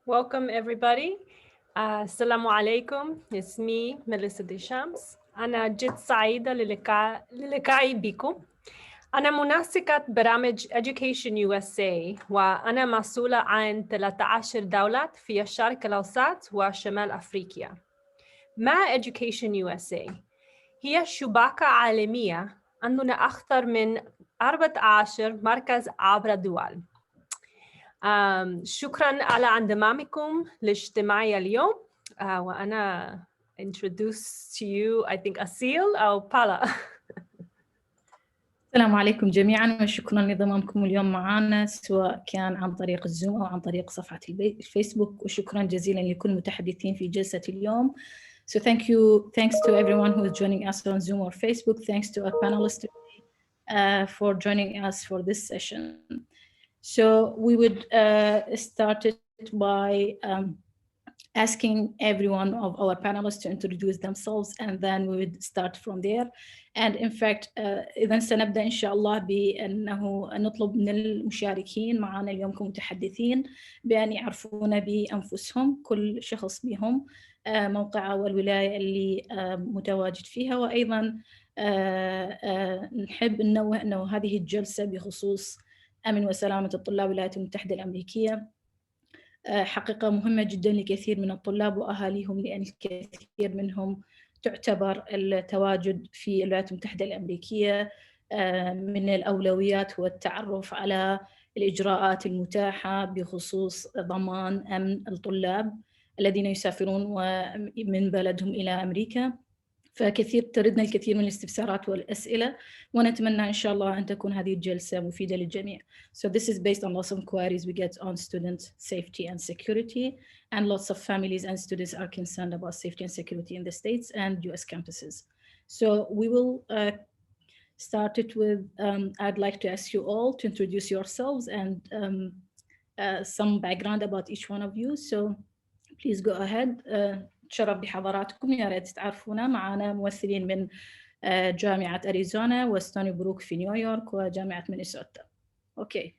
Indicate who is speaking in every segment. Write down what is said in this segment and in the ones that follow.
Speaker 1: Welcome everybody. السلام عليكم. It's me, Melissa Deschamps. أنا جد سعيدة للقائي بكم. أنا منسقة برامج Education USA وأنا مسؤولة عن 13 دولة في الشرق الأوسط وشمال أفريقيا. ما Education USA هي شبكة عالمية عندنا أكثر من 14 مركز عبر الدول. شكراً على انضمامكم لاجتماعي اليوم. وأنا introduce to you, I think, Asil أو Pala.
Speaker 2: السلام عليكم جميعاً وشكراً لانضمامكم اليوم معنا سواء كان عن طريق الزوم أو عن طريق صفحة الفيسبوك وشكراً جزيلاً لكل المتحدثين في جلسة اليوم. So thanks to everyone who is joining us on Zoom or Facebook. Thanks to our panelists today for joining us for this session. So we would start it by asking every one of our panelists to introduce themselves, and then we would start from there. And in fact, إذا سنبدأ إن شاء الله بأنه نطلب من المشاركين معنا اليوم كمتحدثين بأن يعرفون بأنفسهم كل شخص بهم موقعه والولاية اللي متواجد فيها. وأيضا نحب ننوه أنه هذه الجلسة بخصوص أمن وسلامة الطلاب الولايات المتحدة الأمريكية حقيقة مهمة جدا لكثير من الطلاب وأهاليهم، لأن الكثير منهم تعتبر التواجد في الولايات المتحدة الأمريكية من الأولويات والتعرف على الإجراءات المتاحة بخصوص ضمان أمن الطلاب الذين يسافرون من بلدهم إلى أمريكا. تردنا الكثير من الاستفسارات والأسئلة ونتمنى إن شاء الله أن تكون هذه الجلسة مفيدة للجميع. So this is based on lots of inquiries we get on student safety and security, and lots of families and students are concerned about safety and security in the States and US campuses. So we will start it with, I'd like to ask you all to introduce yourselves and some background about each one of you. So please go ahead. تشرف بحضراتكم. يا ريت تعرفونا. معنا ممثلين من جامعة أريزونا وستوني بروك في نيويورك وجامعة مينيسوتا. أوكي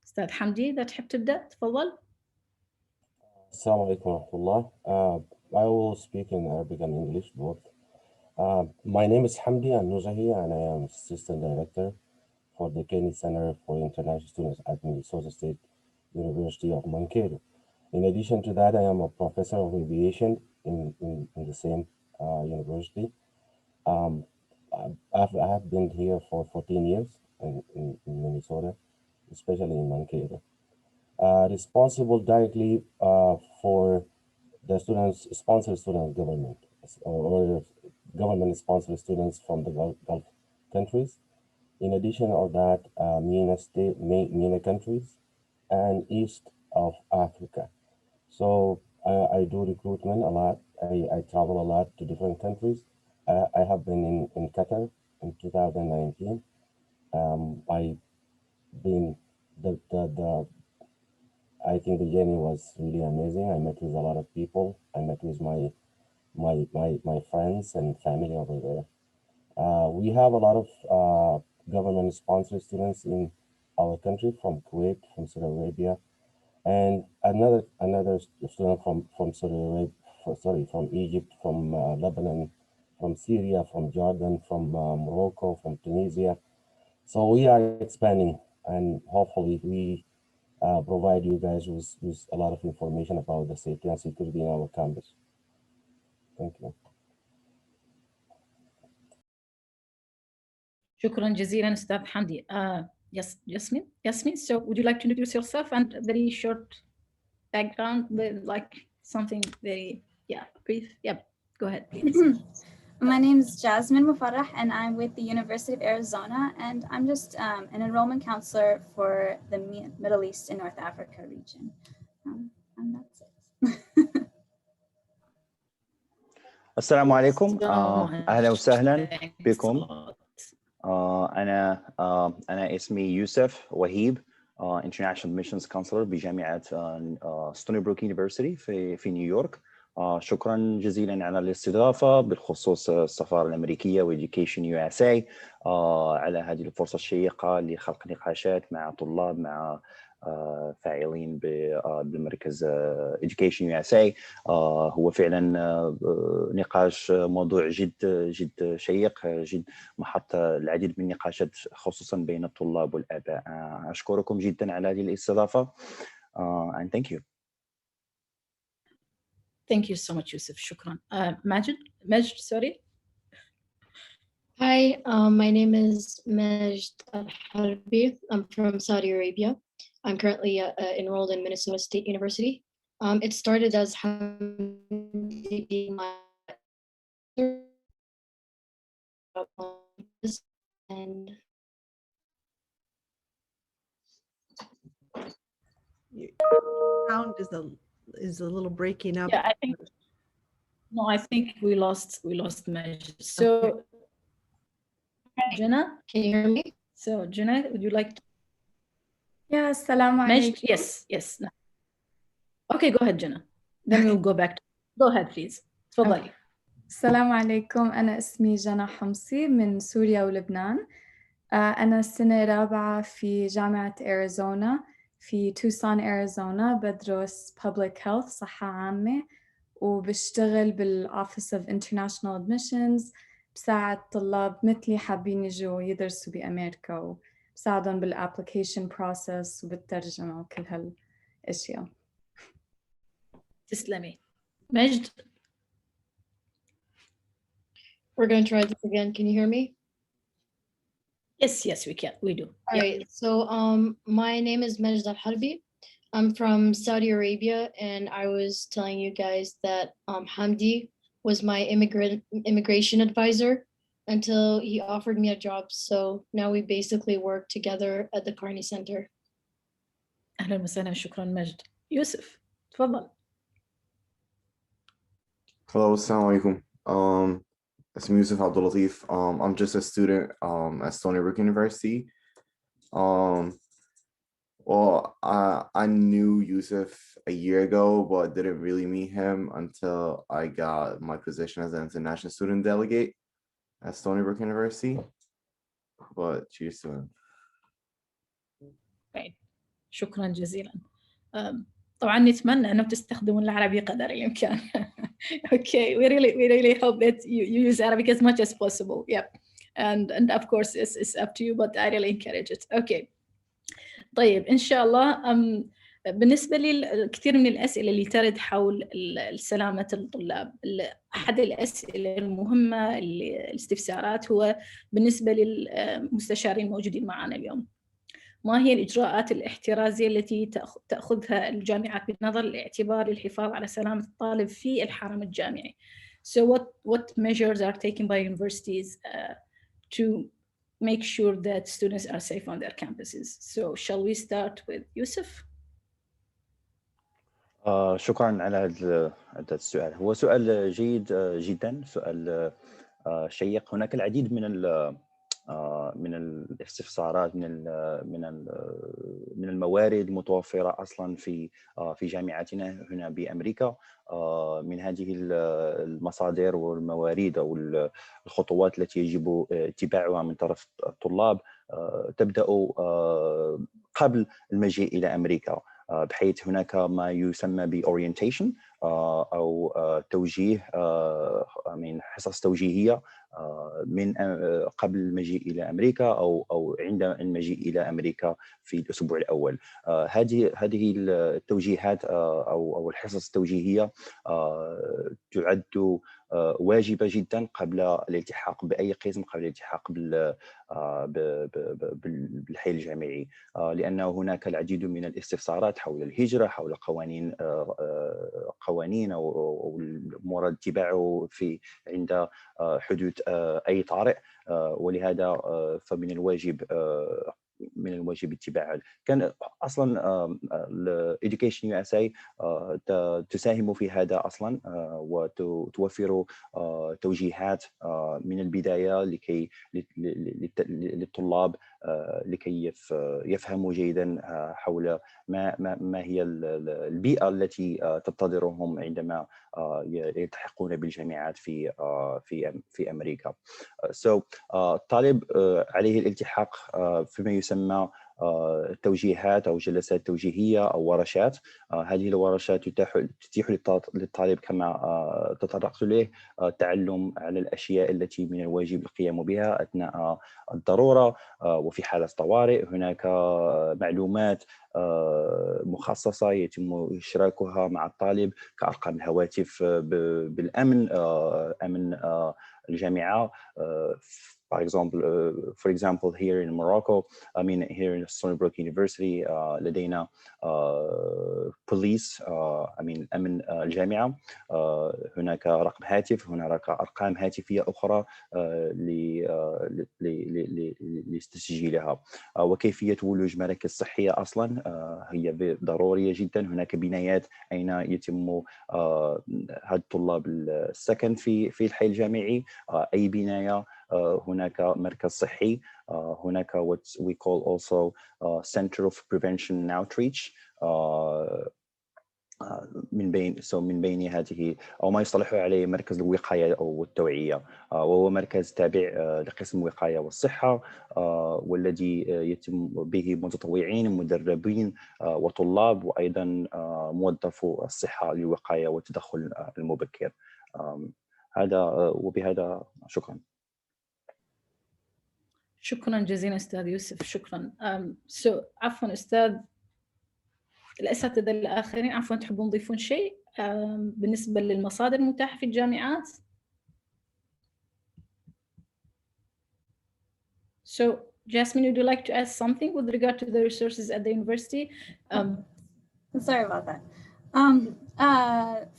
Speaker 2: أستاذ حمدي إذا تحب تبدأ تفضل.
Speaker 3: السلام عليكم ورحمة الله. I will speak in Arabic and English both. My name is Hamdi Al-Nuzahi and I am Assistant Director for the Kennedy Center for International Students at Minnesota State University of Mankato. In addition to that, I am a professor of aviation in the same university. I have been here for 14 years in Minnesota, especially in Mankato. Responsible directly for the sponsored student government or government-sponsored students from the Gulf countries. In addition of that, MENA countries and East of Africa. So I do recruitment a lot. I travel a lot to different countries. I have been in Qatar in 2019. I think the journey was really amazing. I met with a lot of people. I met with my friends and family over there. We have a lot of government-sponsored students in our country, from Kuwait, from Saudi Arabia, and another student from Saudi Arabia, from Egypt, from Lebanon, from Syria, from Jordan, from Morocco, from Tunisia. So we are expanding, and hopefully we provide you guys with a lot of information about the safety and security in our campus. Thank you.
Speaker 2: شكرا جزيلا أستاذ حمدي. Yes, Yasmin. So would you like to introduce yourself and a very short background, like something very, brief? Yep, go ahead, please.
Speaker 4: My name is Jasmine Mufarrah, and I'm with the University of Arizona, and I'm just an enrollment counselor for the Middle East and North Africa region. And that's it.
Speaker 5: السلام عليكم. أهلا وسهلا بكم. أنا اسمي يوسف وهيب, International Missions Counselor بجامعة ستوني بروك يونيفرسيتي في نيويورك. شكرا جزيلا على الاستضافة بالخصوص السفارة الأمريكية وإديوكيشن USA على هذه الفرصة الشيقة لخلق نقاشات مع طلاب, مع فاعلين بالمركز Education USA. هو فعلا نقاش موضوع جد شيق، جد محط العديد من النقاشات خصوصا بين الطلاب والآباء. أشكركم جدا على هذه الاستضافة and thank you.
Speaker 2: Thank you so much, Yusuf. شكرا. Majid, sorry.
Speaker 6: Hi, my name is Majd Al-Harbi. I'm from Saudi Arabia. I'm currently enrolled in Minnesota State University. It started as Hamdi being my and
Speaker 7: Sound is a little breaking up.
Speaker 2: Yeah, I think we lost Majd. So, Jana,
Speaker 6: can you hear me?
Speaker 2: So, Jana, would you like to?
Speaker 8: Yeah, assalamu alaikum.
Speaker 2: Yes. No. Okay, go ahead, Jana. Then we'll go back. Go ahead, please. تفضلي.
Speaker 8: السلام عليكم. أنا اسمي جنى حمصي من سوريا ولبنان. أنا سنة رابعة في جامعة أريزونا في توسان أريزونا، بدرس Public Health صحة عامة، وبشتغل بالOffice of International Admissions، بساعد طلاب مثلي حابين يجوا يدرسوا بأمريكا، وبساعدهم بالapplication process وبالترجمة وكل هالأشياء.
Speaker 2: تسلمي. مجد.
Speaker 6: We're going to try this again. Can you hear me?
Speaker 2: Yes, we can. We do.
Speaker 6: All right. So my name is Majd Al-Harbi. I'm from Saudi Arabia, and I was telling you guys that Hamdi was my immigration advisor until he offered me a job. So now we basically work together at the Carney Center.
Speaker 2: أهلا وسهلا. شكرا مجد. يوسف تفضل.
Speaker 9: Hello, assalamu alaikum. I'm Yusuf Abdul Latif. I'm just a student at Stony Brook University. Well, I knew Yusuf a year ago, but didn't really meet him until I got my position as an international student delegate at Stony Brook University. But cheers to him.
Speaker 2: Okay. شكرا جزيلا. طبعا نتمنى أنه تستخدمون العربي قدر الإمكان. Okay, we really hope that you use Arabic as much as possible. Yeah, and of course it's up to you, but I really encourage it. Okay. طيب إن شاء الله. بالنسبة لي كثير من الأسئلة اللي ترد حول سلامة الطلاب، أحد الأسئلة المهمة الاستفسارات هو بالنسبة للمستشارين الموجودين معنا اليوم. ما هي الإجراءات الاحترازية التي تأخذها الجامعات بنظر الاعتبار للحفاظ على سلامة الطالب في الحرم الجامعي? So what measures are taken by universities to make sure that students are safe on their campuses? So shall we start with Yusuf?
Speaker 5: شكرا على هذا السؤال. هو سؤال جيد جدا، سؤال شيق. هناك العديد من الاستفسارات، من الموارد المتوفرة أصلا في جامعتنا هنا بأمريكا. من هذه المصادر والموارد أو الخطوات التي يجب اتباعها من طرف الطلاب تبدأ قبل المجيء إلى أمريكا، بحيث هناك ما يسمى ب orientation أو توجيه، من حصص توجيهية من قبل المجيء إلى أمريكا أو عند المجيء إلى أمريكا في الأسبوع الأول. هذه التوجيهات أو الحصص التوجيهية تعد واجبة جدا قبل الالتحاق بأي قسم، قبل الالتحاق بالحي الجامعي، لأن هناك العديد من الاستفسارات حول الهجرة، حول قوانين أو الأمور الاتباع عند حدوث أي طارئ، ولهذا فمن الواجب اتباعها. كان اصلا Education USA تساهم في هذا اصلا، وتوفر توجيهات من البدايه للطلاب لكي يفهموا جيدا حول ما هي البيئه التي تنتظرهم عندما يلتحقون بالجامعات في امريكا. الطالب عليه الالتحاق فيما يسمى توجيهات أو جلسات توجيهية أو ورشات. هذه الورشات تتيح للطالب كما تطرقت إليه التعلم على الأشياء التي من الواجب القيام بها أثناء الضرورة، وفي حالة طوارئ هناك معلومات مخصصة يتم إشراكها مع الطالب كأرقام الهواتف بالأمن، أمن الجامعة. For example, here in Morocco, I mean here in Stony Brook University, لدينا police, I mean أمن الجامعة. هناك رقم هاتف، هناك أرقام هاتفية أخرى لتسجيلها. وكيفية ولوج مراكز صحية أصلا هي ضرورية جدا. هناك بنايات أين يتم هذا الطلاب السكن في الحي الجامعي. أي بناية هناك مركز صحي. هناك what we call also Center of Prevention and Outreach. من بين هذه أو ما يصطلح عليه مركز الوقاية أو التوعية، وهو مركز تابع لقسم الوقاية والصحة، والذي يتم به متطوعين مدربين وطلاب وأيضا موظفو الصحة للوقاية والتدخل المبكر. هذا وبهذا شكرا.
Speaker 2: شكرا جزيلا أستاذ يوسف، شكرا. عفوا أستاذ الأساتذة الآخرين، عفوا تحبون تضيفون شيء بالنسبة للمصادر المتاحة في الجامعات؟ So Jasmine, would you like to add something with regard to the resources at the university?
Speaker 4: Sorry about that.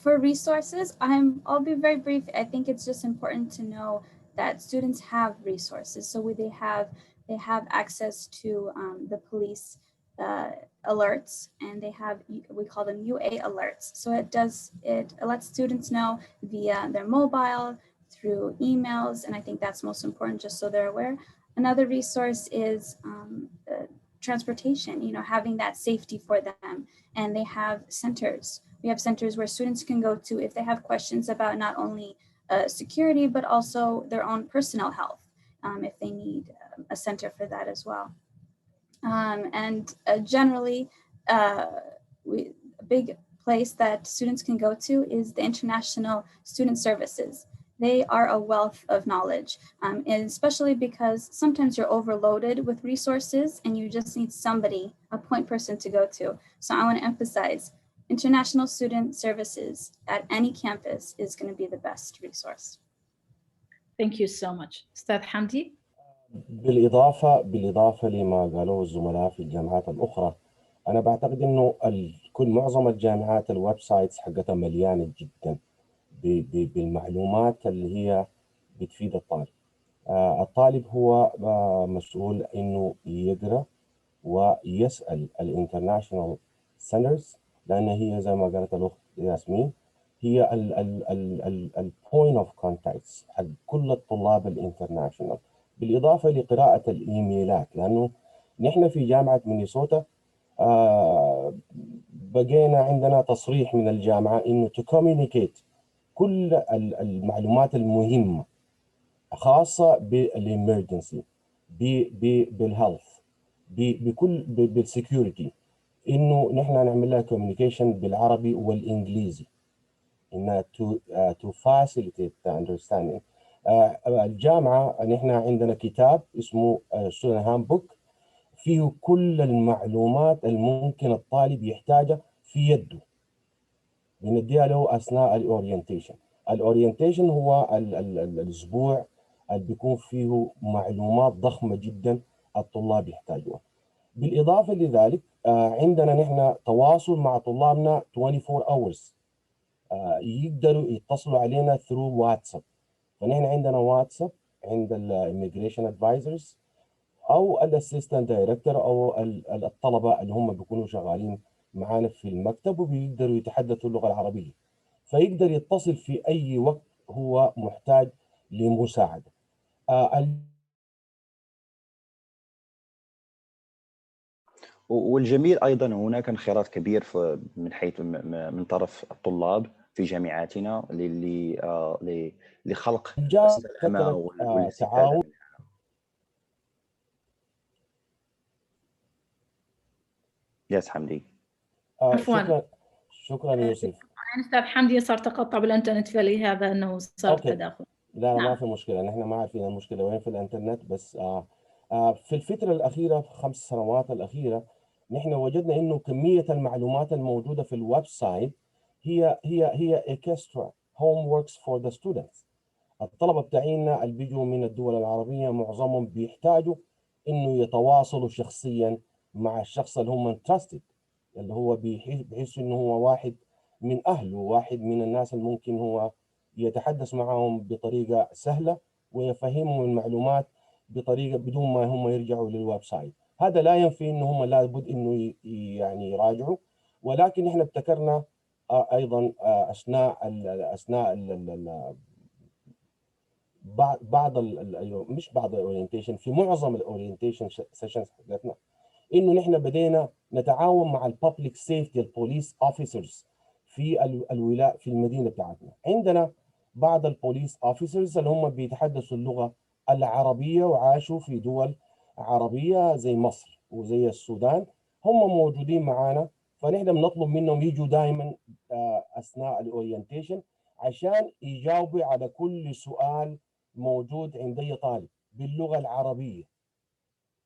Speaker 4: For resources, I'll be very brief. I think it's just important to know that students have resources. So they have access to the police alerts, and they have, we call them UA alerts. So it lets students know via their mobile, through emails, and I think that's most important, just so they're aware. Another resource is transportation, having that safety for them. And they have centers. We have centers where students can go to if they have questions about not only security, but also their own personal health, if they need a center for that as well. Generally, a big place that students can go to is the International Student Services. They are a wealth of knowledge, and especially because sometimes you're overloaded with resources and you just need somebody, a point person to go to. So I want to emphasize International Student Services at any campus is going to be the best resource.
Speaker 2: Thank you so much. أستاذ حمدي.
Speaker 3: بالإضافة لما قالوه الزملاء في الجامعات الأخرى، أنا بعتقد إنه معظم الجامعات الويب سايتس حقتها مليانة جدا بالمعلومات اللي هي بتفيد الطالب. الطالب هو مسؤول إنه يقرأ ويسأل الانترناشونال سنترز، لأن هي زي ما قالت الأخت ياسمين هي البوينت اوف كونتاكتس حق كل الطلاب الانترناشونال، بالإضافة لقراءة الإيميلات، لأنه نحن في جامعة مينيسوتا بقينا عندنا تصريح من الجامعة إنه to communicate كل المعلومات المهمة خاصة بالإمرجنسي بالهيلث بكل بالسكيورتي، إنه نحن نعمل لها كوميونيكيشن بالعربي والإنجليزي إنها to facilitate the understanding. الجامعة نحن عندنا كتاب اسمه student handbook فيه كل المعلومات الممكن الطالب يحتاجها في يده، بنديها له أثناء الأورينتيشن. الأورينتيشن هو الأسبوع اللي بيكون فيه معلومات ضخمة جدا الطلاب يحتاجوها. بالإضافة لذلك عندنا نحن تواصل مع طلابنا 24 hours، يقدروا يتصلوا علينا through واتساب. فنحن عندنا واتساب عند الإميجريشن ادفايزرز أو الأسيستنت دايركتور أو الطلبة اللي هم بيكونوا شغالين معانا في المكتب وبيقدروا يتحدثوا اللغة العربية، فيقدر يتصل في أي وقت هو محتاج لمساعدة.
Speaker 5: والجميل أيضا هناك انخراط كبير من حيث من طرف الطلاب في جامعاتنا لخلق السلامة والاستفادة منها. Yes, حمدي.
Speaker 2: عفواً.
Speaker 3: شكرا يوسف.
Speaker 2: يعني أستاذ حمدي صار تقطع بالإنترنت، فلهذا أنه صار
Speaker 3: أوكي.
Speaker 2: تداخل.
Speaker 3: لا ما
Speaker 2: نعم.
Speaker 3: في مشكلة، نحن ما عارفين المشكلة وين في الإنترنت، بس في الفترة الأخيرة، في 5 سنوات الأخيرة، نحن وجدنا إنه كمية المعلومات الموجودة في الويب سايت هي extra homeworks for the students. الطلبة بتاعينا اللي بيجوا من الدول العربية معظمهم بيحتاجوا إنه يتواصلوا شخصيا مع الشخص اللي هم trusted، اللي هو بيحس إنه هو واحد من أهله، واحد من الناس اللي ممكن هو يتحدث معهم بطريقة سهلة ويفهمهم المعلومات بطريقة بدون ما هم يرجعوا للويب سايت. هذا لا ينفي إنه هم لابد إنه يعني يراجعوا، ولكن إحنا ابتكرنا أيضا أثناء بعض مش بعض الاورينتيشن، في معظم الاورينتيشن سيشنز حقتنا، انه نحن بدينا نتعاون مع الببليك سيفتي البوليس اوفيسرز في الولايه في المدينه بتاعتنا. عندنا بعض البوليس اوفيسرز اللي هم بيتحدثوا اللغه العربيه وعاشوا في دول عربيه زي مصر وزي السودان، هم موجودين معانا، فنحن بنطلب منهم يجوا دائما اثناء الاورينتيشن عشان يجاوبوا على كل سؤال موجود عند اي طالب باللغه العربيه،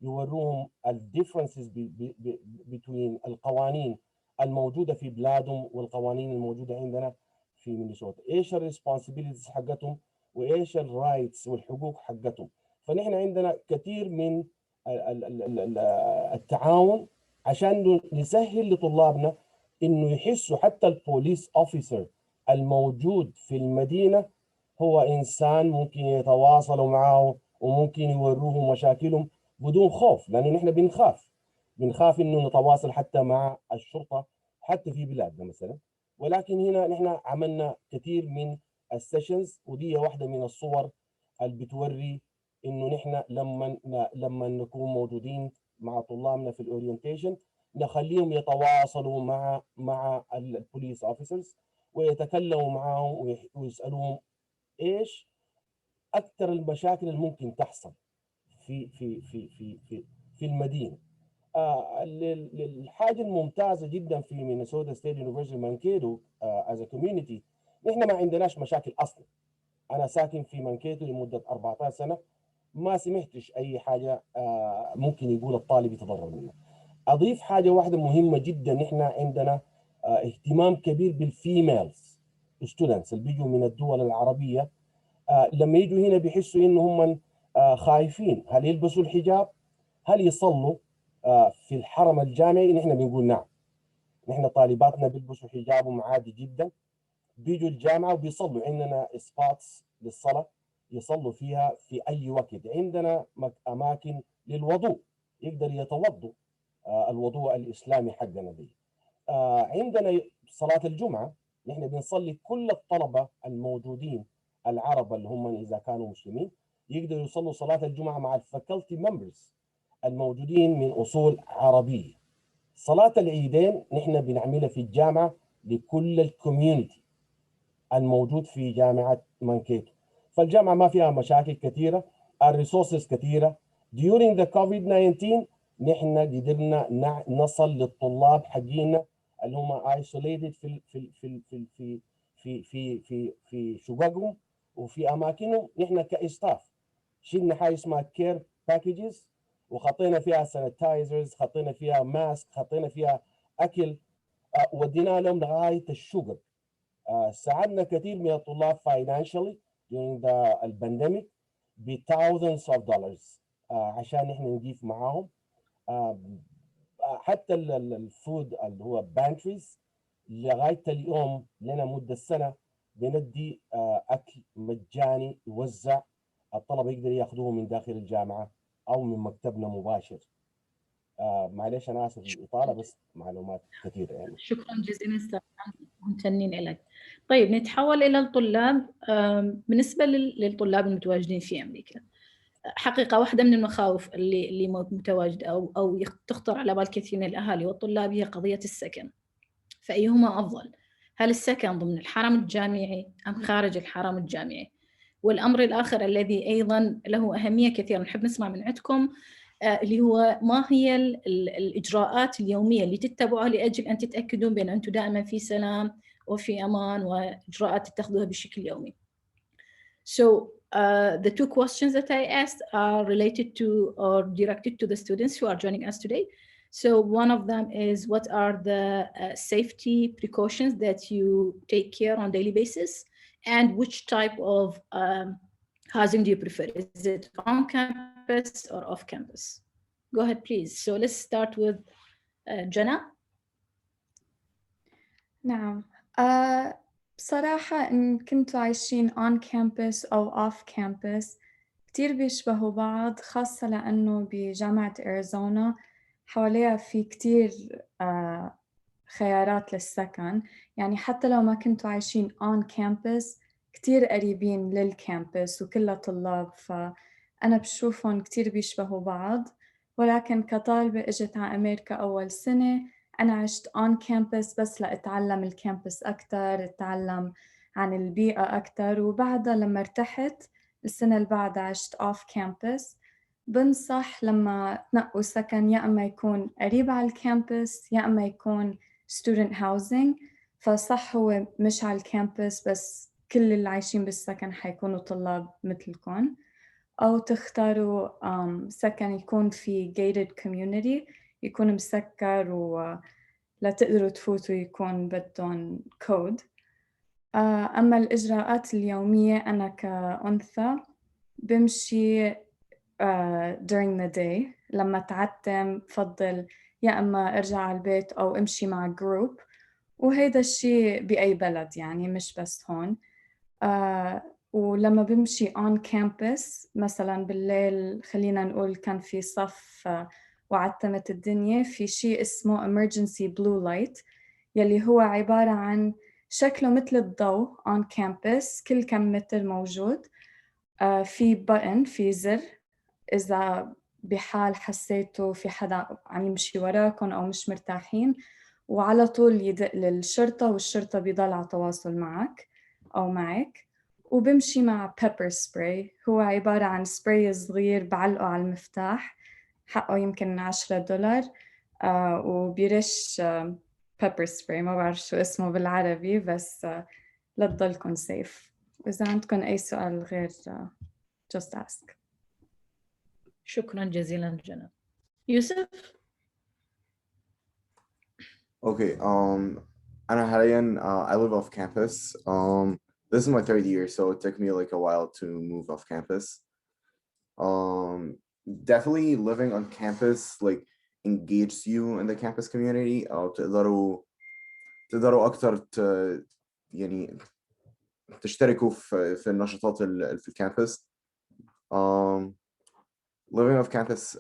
Speaker 3: يوروهم الديفرنسز بين القوانين الموجوده في بلادهم والقوانين الموجوده عندنا في مينيسوتا، ايش الريسبونسبيلتيز حقتهم وايش الرايتس والحقوق حقتهم. فنحن عندنا كثير من التعاون عشان نسهل لطلابنا انه يحسوا حتى البوليس اوفيسر الموجود في المدينه هو انسان ممكن يتواصلوا معه وممكن يوروه مشاكلهم بدون خوف، لانه نحن بنخاف انه نتواصل حتى مع الشرطه حتى في بلادنا مثلا. ولكن هنا نحن عملنا كثير من السيشنز، ودي واحده من الصور اللي بتوري انه نحن لما نكون موجودين مع طلابنا في الاورينتيشن نخليهم يتواصلوا مع البوليس اوفيسرز ويتكلموا معهم ويسالوهم ايش اكثر المشاكل اللي ممكن تحصل في المدينه. الحاجه الممتازه جدا في مينيسوتا ستيت يونيفرسيتي مانكيتو از كوميونتي، نحن ما عندناش مشاكل اصلا. انا ساكن في مانكيتو لمده 14 سنه، ما سمعتش اي حاجه ممكن يقول الطالب يتضرر منها. اضيف حاجه واحده مهمه جدا، نحن عندنا اهتمام كبير بالفيميلز ستودنتس اللي بيجوا من الدول العربيه. لما يجوا هنا بيحسوا انهم هم خايفين، هل يلبسوا الحجاب؟ هل يصلوا في الحرم الجامعي؟ نحن بنقول نعم، نحن طالباتنا بيلبسوا حجابهم عادي جدا، بيجوا الجامعه وبيصلوا. عندنا سباتس للصلاه يصلوا فيها في اي وقت، عندنا اماكن للوضوء يقدر يتوضوا الوضوء الاسلامي حقنا دي. عندنا صلاه الجمعه، نحن بنصلي كل الطلبه الموجودين العرب اللي هم اذا كانوا مسلمين يقدروا يصلوا صلاه الجمعه مع الفاكولتي ممبرز الموجودين من اصول عربيه. صلاه العيدين نحن بنعملها في الجامعه لكل الكوميونتي الموجود في جامعه مانكيتو. فالجامعه ما فيها مشاكل كثيره، الريسورسز كثيره. during the COVID-19 نحن قدرنا نصل للطلاب حقينا اللي هم isolated في في في في في في في في في شققهم وفي اماكنهم. نحن كاستاف شلنا حاجه اسمها كير باكجز وخطينا فيها سانيتايزرز، خطينا فيها ماسك، خطينا فيها اكل، ودينا لهم لغايه الشقق. ساعدنا كثير من الطلاب financially during the pandemic ب thousands of dollars عشان نحن نضيف معاهم. حتى الفود اللي هو بانتريز لغايه اليوم لنا مده سنه بندي اكل مجاني يوزع، الطلبه يقدروا ياخذوه من داخل الجامعه او من مكتبنا مباشر. معلش انا اسف الاطاله، بس معلومات كثيره يعني.
Speaker 2: شكرا جزيلا استاذ، ممتنين لك. طيب نتحول الى الطلاب. بالنسبه للطلاب المتواجدين في امريكا، حقيقه واحده من المخاوف اللي متواجده او تخطر على بال كثير من الاهالي والطلاب هي قضيه السكن. فايهما افضل؟ هل السكن ضمن الحرم الجامعي ام خارج الحرم الجامعي؟ والامر الاخر الذي ايضا له اهميه كثيره نحب نسمع من عندكم، اللي هو ما هي الإجراءات اليومية اللي تتبعها لأجل أن تتأكدون بأن أنتم دائما في سلام وفي أمان وإجراءات تتخذوها بشكل يومي. So the two questions that I asked are related to or directed to the students who are joining us today. So one of them is, what are the safety precautions that you take care on a daily basis? And which type of housing do you prefer? Is it on campus or off campus? Go ahead, please. So let's start with Jana.
Speaker 8: نعم. بصراحة إن كنتوا عايشين on campus أو off campus كتير بيشبهوا بعض، خاصة لأنه بجامعة أريزونا حواليها في كتير خيارات للسكن. يعني حتى لو ما كنتوا عايشين on campus كتير قريبين للكامبس وكلها طلاب، فأنا بشوفهم كتير بيشبهوا بعض. ولكن كطالبة إجت على أمريكا أول سنة، أنا عشت on campus بس لأتعلم الكامبس أكتر، أتعلم عن البيئة أكتر، وبعدها لما ارتحت السنة اللي بعدها عشت off campus. بنصح لما تنقوا سكن يا أما يكون قريب على الكامبس يا أما يكون student housing. فصح هو مش على الكامبس بس كل اللي عايشين بالسكن حيكونوا طلاب مثلكم، أو تختاروا سكن يكون في gated community يكون مسكر ولا تقدروا تفوتوا يكون بدون كود. أما الإجراءات اليومية أنا كأنثى بمشي during the day. لما تعتم بفضل يا أما أرجع على البيت أو أمشي مع group، وهيدا الشيء بأي بلد يعني مش بس هون. ولما بمشي on campus مثلا بالليل، خلينا نقول كان في صف وعتمت الدنيا، في شيء اسمه emergency blue light يلي هو عبارة عن شكله مثل الضوء on campus كل كم متر موجود. في button، في زر، إذا بحال حسيتوا في حدا عم يمشي وراكم أو مش مرتاحين، وعلى طول يدق للشرطة والشرطة بيضل على تواصل معك أو معك. وبمشي مع pepper spray، هو عبارة عن سبراي صغير بعلقه على المفتاح، حقه يمكن $10، وبيرش pepper spray، ما بعرف شو اسمه بالعربي بس لتضلكن safe. وإذا عندكم أي سؤال غير just ask.
Speaker 2: شكرا جزيلا جنى. يوسف.
Speaker 9: Okay, أنا حاليا I live off campus. This is my third year, so it took me like a while to move off campus. Definitely living on campus like engages you in the campus community. تقدروا أكتر يعني تشتركوا في النشاطات في الكامبس. Living off campus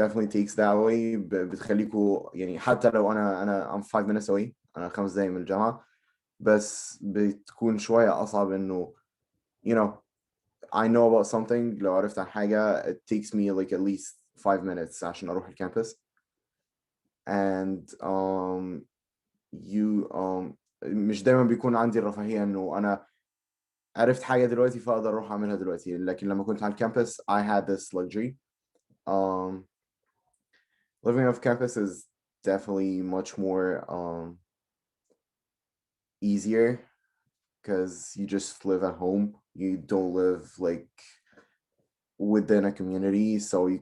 Speaker 9: definitely takes that away. بتخليكوا يعني حتى لو أنا I'm 5 minutes away، أنا 5 دقايق من الجامعة، بس بتكون شوية أصعب إنه you know I know about something. لو عرفت عن حاجة it takes me like at least 5 minutes عشان أروح الكامبس. and مش دايما بيكون عندي الرفاهية إنه أنا عرفت حاجة دلوقتي فأقدر أروح أعملها دلوقتي، لكن لما كنت على الكامبس I had this luxury. Living off campus is definitely much more easier because you just live at home. You don't live like within a community, so you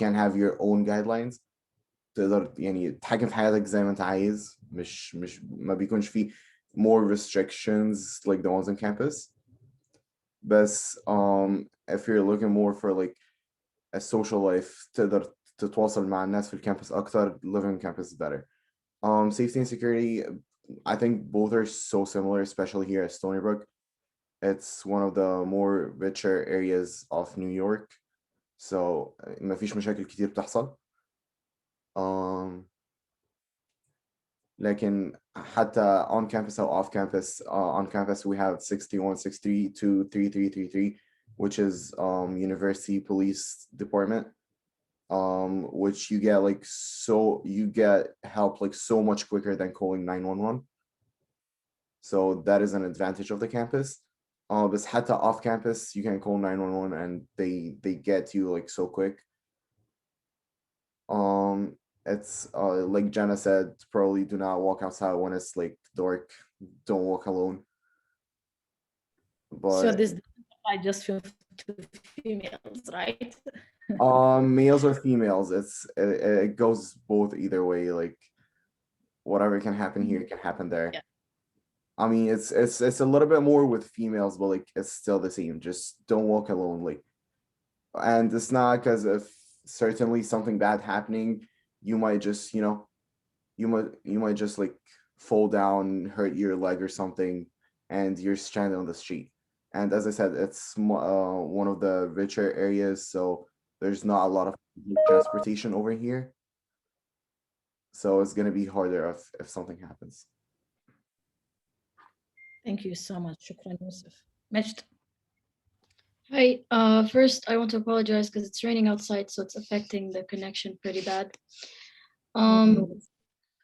Speaker 9: can have your own guidelines. تقدر يعني تحكم في حياتك زي ما انت عايز، مش ما بيكونش في more restrictions like the ones on campus. بس if you're looking more for like a social life تقدر تتواصل مع الناس في الكامبس أكتر, living on campus is better. Safety and security, I think both are so similar, especially here at Stony Brook. It's one of the more richer areas of New York, so ما فيش مشاكل كتير بتحصل. لكن حتى on campus or off campus, on campus we have 6163 3333, which is University Police Department, which you get help like so much quicker than calling 911. So that is an advantage of the campus. But حتى off campus you can call 911 and they get you like so quick. It's like Jenna said, probably do not walk outside when it's like dark. Don't walk alone.
Speaker 2: So
Speaker 9: But
Speaker 2: this doesn't apply just to females, right?
Speaker 9: males or females, it goes both either way. Like whatever can happen here can happen there.
Speaker 2: Yeah.
Speaker 9: I mean, it's a little bit more with females, but like it's still the same. Just don't walk alone. Like, and it's not because if certainly something bad happening, you might just, you know, you might just like fall down, hurt your leg or something, and you're stranded on the street. And as I said, it's one of the richer areas, so there's not a lot of transportation over here. So it's gonna be harder if something happens.
Speaker 2: Thank you so much. شكرا يوسف. مجد.
Speaker 6: Hi, first I want to apologize because it's raining outside, so it's affecting the connection pretty bad.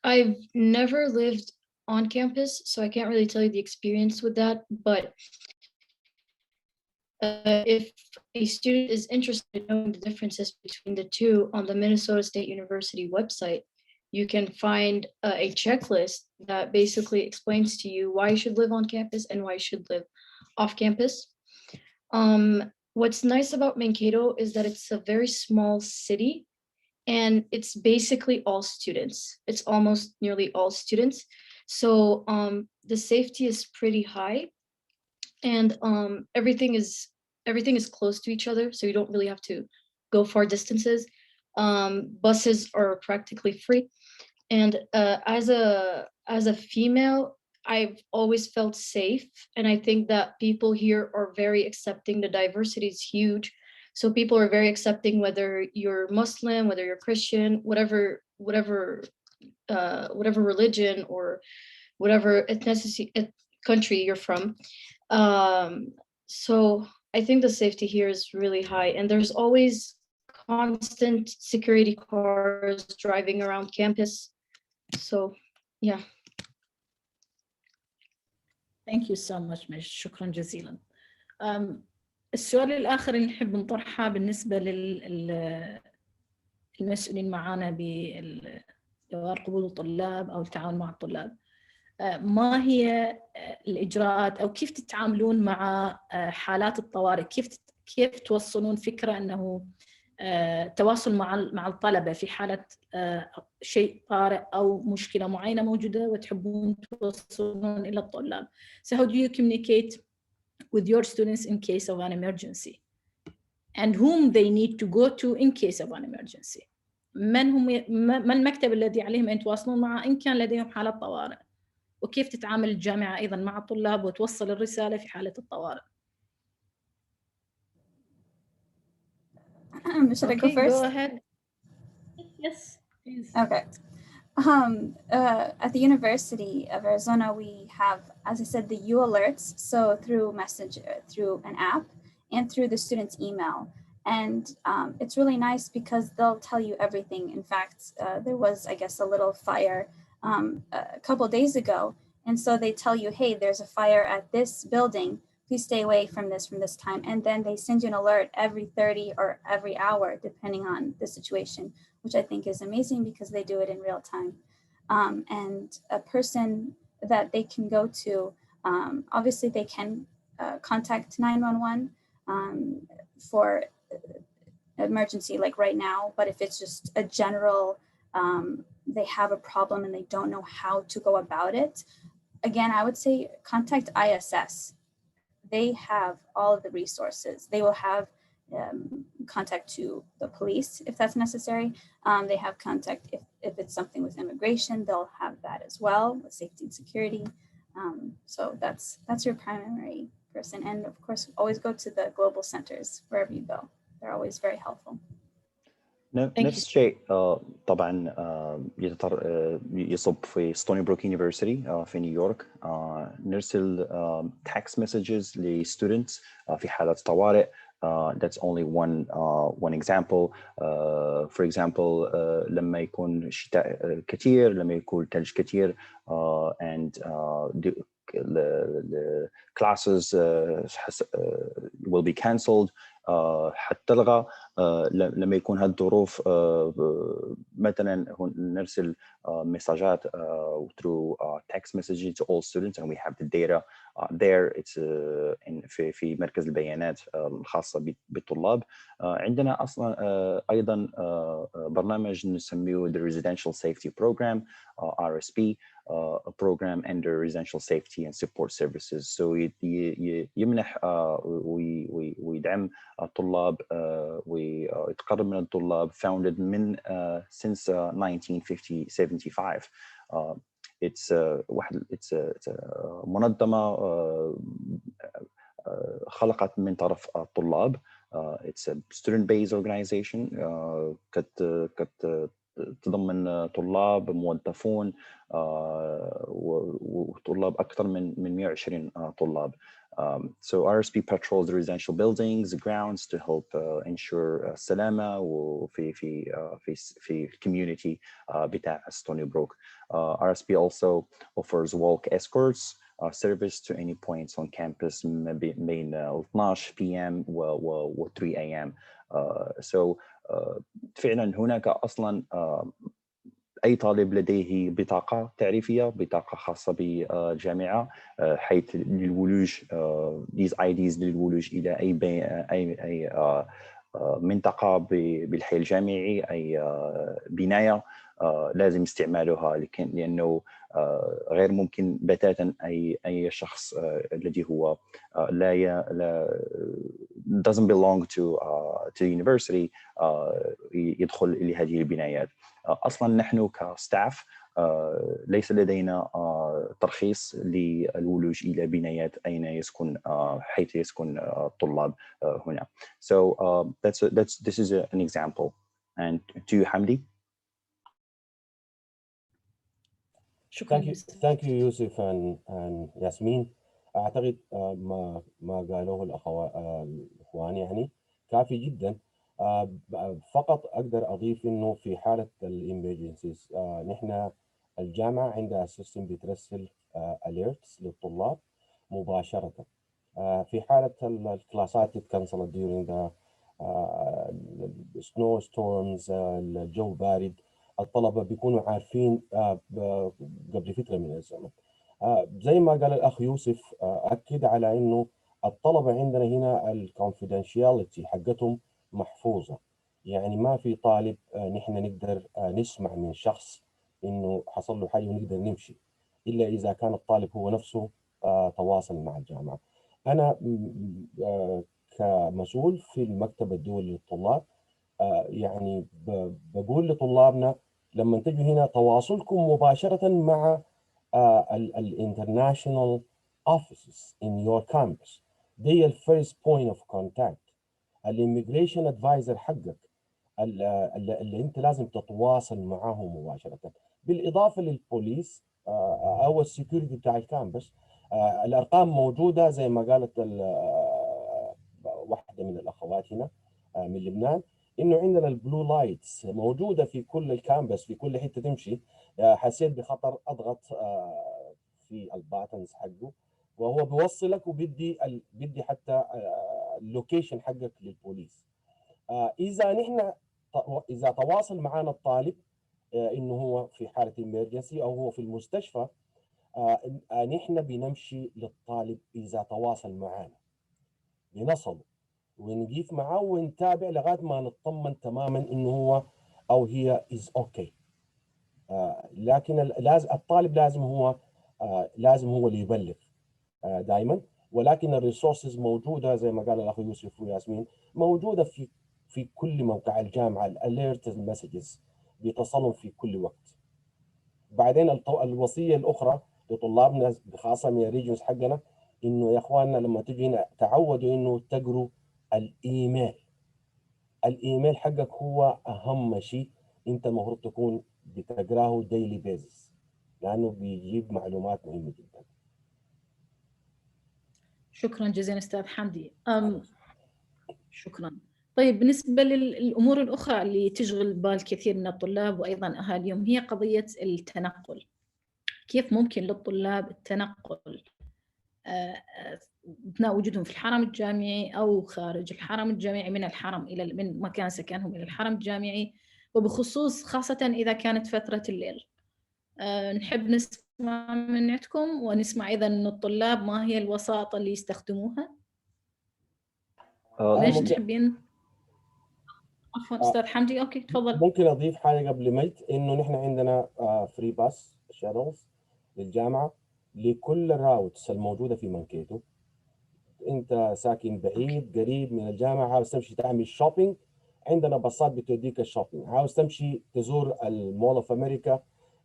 Speaker 6: I've never lived on campus, so I can't really tell you the experience with that, but if a student is interested in knowing the differences between the two on the Minnesota State University website, you can find a checklist that basically explains to you why you should live on campus and why you should live off campus. What's nice about Mankato is that it's a very small city and it's basically all students. It's almost nearly all students. So the safety is pretty high and everything is close to each other. So you don't really have to go far distances. Buses are practically free. And as a female, I've always felt safe. And I think that people here are very accepting. The diversity is huge. So people are very accepting, whether you're Muslim, whether you're Christian, whatever religion or whatever ethnicity, country you're from. So I think the safety here is really high, and there's always constant security cars driving around campus. So, yeah.
Speaker 2: Thank you so much مجد. شكرا جزيلا. السؤال الآخر اللي نحب نطرحه بالنسبة للمسؤولين معانا بدوار قبول الطلاب أو التعاون مع الطلاب. ما هي الإجراءات أو كيف تتعاملون مع حالات الطوارئ؟ كيف توصلون فكرة أنه تواصل مع الطلبة في حالة شيء طارئ أو مشكلة معينة موجودة وتحبون توصلون إلى الطلاب. So how do you communicate with your students in case of an emergency? And whom they need to go to in case of an emergency? ما المكتب الذي عليهم أن يتواصلون معه إن كان لديهم حالة طوارئ؟ وكيف تتعامل الجامعة أيضاً مع الطلاب وتوصل الرسالة في حالة الطوارئ؟
Speaker 4: Should I go first?
Speaker 2: Go ahead. Yes, please.
Speaker 4: Okay. At the University of Arizona, we have, as I said, the U alerts. So through through an app and through the student's email. And it's really nice because they'll tell you everything. In fact, there was, I guess, a little fire a couple days ago. And so they tell you, hey, there's a fire at this building. Please stay away from this time. And then they send you an alert every 30 or every hour, depending on the situation, which I think is amazing because they do it in real time. And a person that they can go to, obviously they can contact 911 for emergency like right now, but if it's just a general, they have a problem and they don't know how to go about it, again, I would say contact ISS. They have all of the resources. They will have contact to the police if that's necessary. They have contact if it's something with immigration, they'll have that as well with safety and security. So that's your primary person. And of course, always go to the global centers wherever you go. They're always very helpful.
Speaker 5: نفس الشيء طبعا يصب في ستوني بروك يونيفرسيتي في نيويورك. نرسل text messages لستودنتس في حالات طوارئ. That's only one example. For example, لما يكون شتاء كثير، لما يكون ثلج كثير and the classes will be cancelled. حتلغى لما يكون هذه الظروف مثلا نرسل مساجات through text messages to all students and we have the data there. It's في مركز البيانات الخاصة بالطلاب. عندنا أصلا أيضا برنامج نسميه the Residential Safety Program RSP, a program under Residential Safety and Support Services. So يمنح ويدعم الطلاب ويتقرب من الطلاب. Founded من since 1975. It's منظمة خلقت من طرف الطلاب. It's a student-based organization. تضمن طلاب موظفون وطلاب أكثر من 120 طلاب. So RSP patrols the residential buildings, grounds to help ensure سلامة في community بتاع ستوني بروك. RSP also offers walk escorts service to any points on campus بين 12 p.m. و 3 a.m. So فعلا هناك أصلا أي طالب لديه بطاقة تعريفية، بطاقة خاصة بالجامعة، حيث للولوج these IDs للولوج إلى أي منطقة بالحي الجامعي، أي بناية لازم استعمالها، لأنه غير ممكن بتاتا أي شخص الذي هو لا doesn't belong to university يدخل لهذه البنايات. أصلا نحن كستاف ليس لدينا ترخيص للولوج إلى بنايات أين يسكن حيث يسكن الطلاب هنا. So this is an example. And to you, Hamdi.
Speaker 3: Thank you, Yusuf and Yasmin. أعتقد ما قالوه الإخوان يعني كافي جدا. فقط أقدر أضيف إنه في حالة الإمرجنسيز نحن الجامعة عندها سيستم بترسل alerts للطلاب مباشرة. في حالة الكلاسات تتكنسل during the snowstorms الجو بارد، الطلبة بيكونوا عارفين قبل فترة من الزمن. زي ما قال الأخ يوسف أكد على إنه الطلبة عندنا هنا الكونفيدنشياليتي حقتهم محفوظة، يعني ما في طالب نحن نقدر نسمع من شخص إنه حصل له حاجة ونقدر نمشي إلا إذا كان الطالب هو نفسه تواصل مع الجامعة. أنا كمسؤول في المكتب الدولي للطلاب يعني بقول لطلابنا لما تجوا هنا تواصلكم مباشرة مع الانترناشونال offices in your campus دي الفيرست بوينت اوف كونتاكت. الاميجريشن ادفايزر حقك اللي انت لازم تتواصل معاه مباشرة، بالاضافة للبوليس او السكيورتي بتاع الكامبس. الارقام موجودة زي ما قالت واحدة من الاخوات هنا من لبنان، انه عندنا البلو لايتس موجودة في كل الكامبس، في كل حتة تمشي حسيت بخطر اضغط في الباتنز حقه وهو بيوصلك وبيدي حتى اللوكيشن حقك للبوليس. اذا تواصل معنا الطالب انه هو في حاله امرجنسي او هو في المستشفى، نحن بنمشي للطالب اذا تواصل معنا بنصله ونقيف معه ونتابع لغايه ما نطمن تماما انه هو او هي از اوكي. لكن الطالب لازم هو اللي يبلغ دائما، ولكن الريسورسز موجوده زي ما قال الاخ يوسف وياسمين، موجوده في كل موقع الجامعه. الاليرت مسجز بيتصلوا في كل وقت. بعدين الوصيه الاخرى لطلابنا خاصه من الريجنز حقنا، انه يا اخواننا لما تجي هنا تعودوا انه تقروا الايميل حقك هو اهم شيء انت المفروض تكون بتقراه ديلي بيزس، لانه بيجيب معلومات مهمه جدا.
Speaker 2: شكرا جزيلا استاذ حمدي. شكرا. طيب بالنسبه للامور الاخرى اللي تشغل بال كثير من الطلاب وايضا اهاليهم هي قضيه التنقل. كيف ممكن للطلاب التنقل أثناء وجودهم في الحرم الجامعي أو خارج الحرم الجامعي، من الحرم إلى من مكان سكنهم إلى الحرم الجامعي، وبخصوص خاصة إذا كانت فترة الليل. نحب نسمع من عندكم ونسمع أيضا من الطلاب ما هي الوسائط اللي يستخدموها. ليش
Speaker 3: ممكن
Speaker 2: تحبين؟ عفوا أستاذ حمدي، أوكي تفضل.
Speaker 3: ممكن أضيف حاجة قبل ميت، إنه نحن عندنا فري باس شاتلز للجامعة لكل الراوتس الموجودة في منكيتو. أنت ساكن بعيد قريب من الجامعة، عاوز تمشي تعمل شوبينج، عندنا باصات بتوديك الشوبينج. عاوز تمشي تزور المول اوف امريكا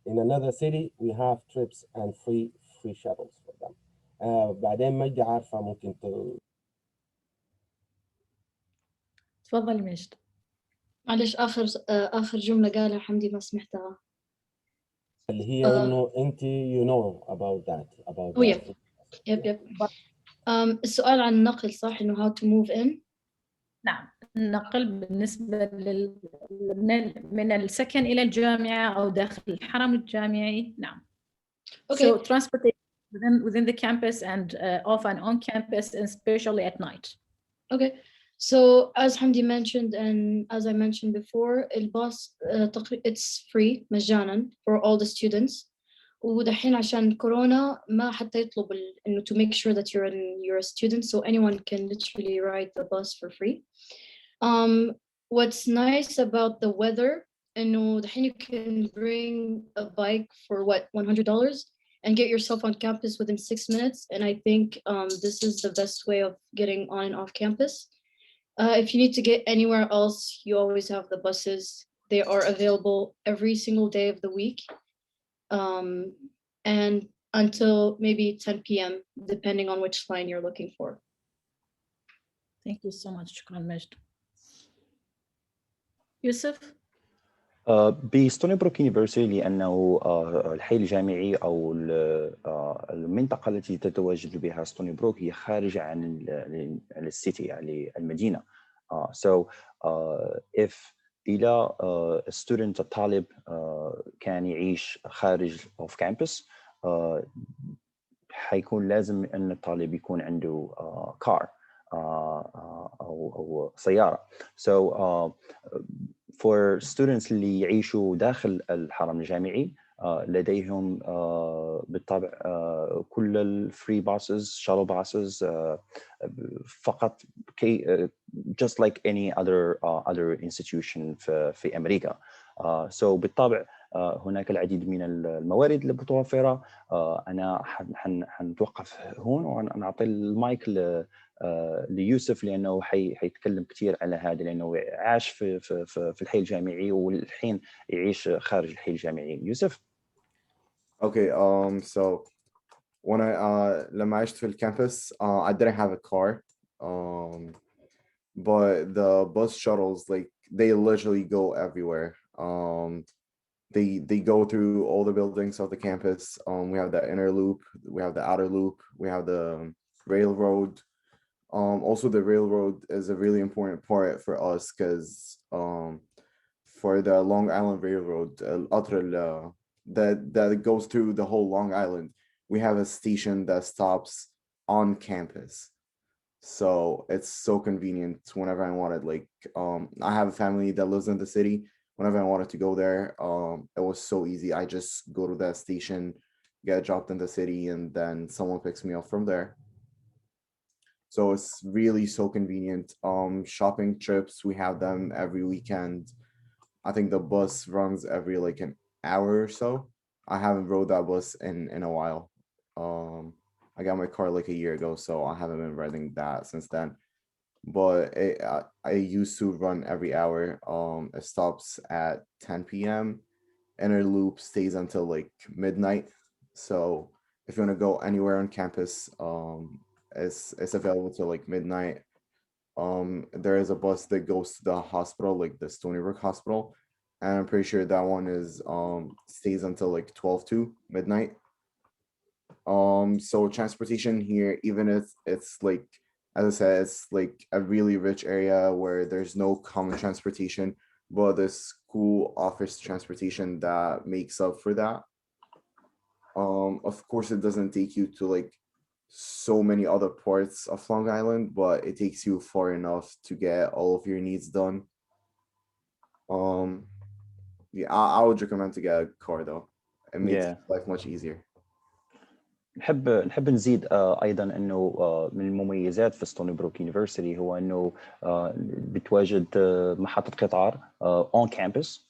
Speaker 3: in another city, we have trips and free shuttles for them. بعدين مجدي عارفة ممكن
Speaker 2: تفضل مجد.
Speaker 6: معلش آخر جملة قالها حمدي ما سمعتها.
Speaker 3: اللي هي إنه أنت you know about that about that.
Speaker 6: يب. السؤال عن النقل صح، إنه how to move in.
Speaker 2: نعم، النقل بالنسبة من السكن إلى الجامعة أو داخل الحرم الجامعي. نعم.
Speaker 6: Okay.
Speaker 2: So transportation within the campus and off and on campus, and especially at night.
Speaker 6: Okay. So as Hamdi mentioned and as I mentioned before, الباص it's free مجانا for all the students. ودحين عشان كورونا ما حتى يطلب إنه to make sure that you're a student, so anyone can literally ride the bus for free. What's nice about the weather إنه دحين you can bring a bike for what, $100 and get yourself on campus within 6 minutes, and I think this is the best way of getting on and off campus. If you need to get anywhere else, you always have the buses. They are available every single day of the week. And until maybe 10 p.m. depending on which line you're looking for.
Speaker 2: Thank you so much. شكرا مجد. يوسف.
Speaker 5: بستوني بروك يونيفرسيتي، لأنه الحي الجامعي أو المنطقة التي تتواجد بها ستوني بروك هي خارجة عن السيتي، يعني المدينة. So if إلى student الطالب كان يعيش خارج of campus، حيكون لازم أن الطالب يكون عنده car أو سيارة. So for students اللي يعيشوا داخل الحرم الجامعي لديهم بالطبع كل الفري باسز شاتل باسز فقط just like any other institution في أمريكا. So بالطبع هناك العديد من الموارد المتوفرة. أنا حنتوقف هون ونعطي المايك ليوسف، لأنه حيتكلم كثير على هذا، لأنه عاش في الحي الجامعي والحين يعيش خارج الحي الجامعي. يوسف.
Speaker 9: Okay, so when لما عشت في الكامبس I didn't have a car, but the bus shuttles, like, they literally go everywhere. They go through all the buildings of the campus. We have the inner loop, we have the outer loop, we have the railroad. Also the railroad is a really important part for us because for the Long Island Railroad, that goes through the whole Long Island, we have a station that stops on campus. So it's so convenient whenever I wanted, like, I have a family that lives in the city. Whenever I wanted to go there, it was so easy. I just go to that station, get dropped in the city, and then someone picks me up from there. So it's really so convenient. Shopping trips, we have them every weekend. I think the bus runs every like an hour or so. I haven't rode that bus in a while. I got my car like a year ago, so I haven't been riding that since then. But I used to run every hour. It stops at 10 p.m. Inner loop stays until like midnight. So if you want to go anywhere on campus, it's available till like midnight. There is a bus that goes to the hospital, like the Stony Brook Hospital, and I'm pretty sure that one is stays until like 12 to midnight. So transportation here, even if it's like, as I said, it's like a really rich area where there's no common transportation, but the school offers transportation that makes up for that. Of course, it doesn't take you to like so many other parts of Long Island, but it takes you far enough to get all of your needs done. Yeah, I would recommend to get a car though. It makes
Speaker 5: Yeah.
Speaker 9: life much easier.
Speaker 5: نحب نزيد ايضا انه من المميزات في ستوني بروك يونيفرسيتي هو انه بتواجد محطه قطار اون كامبس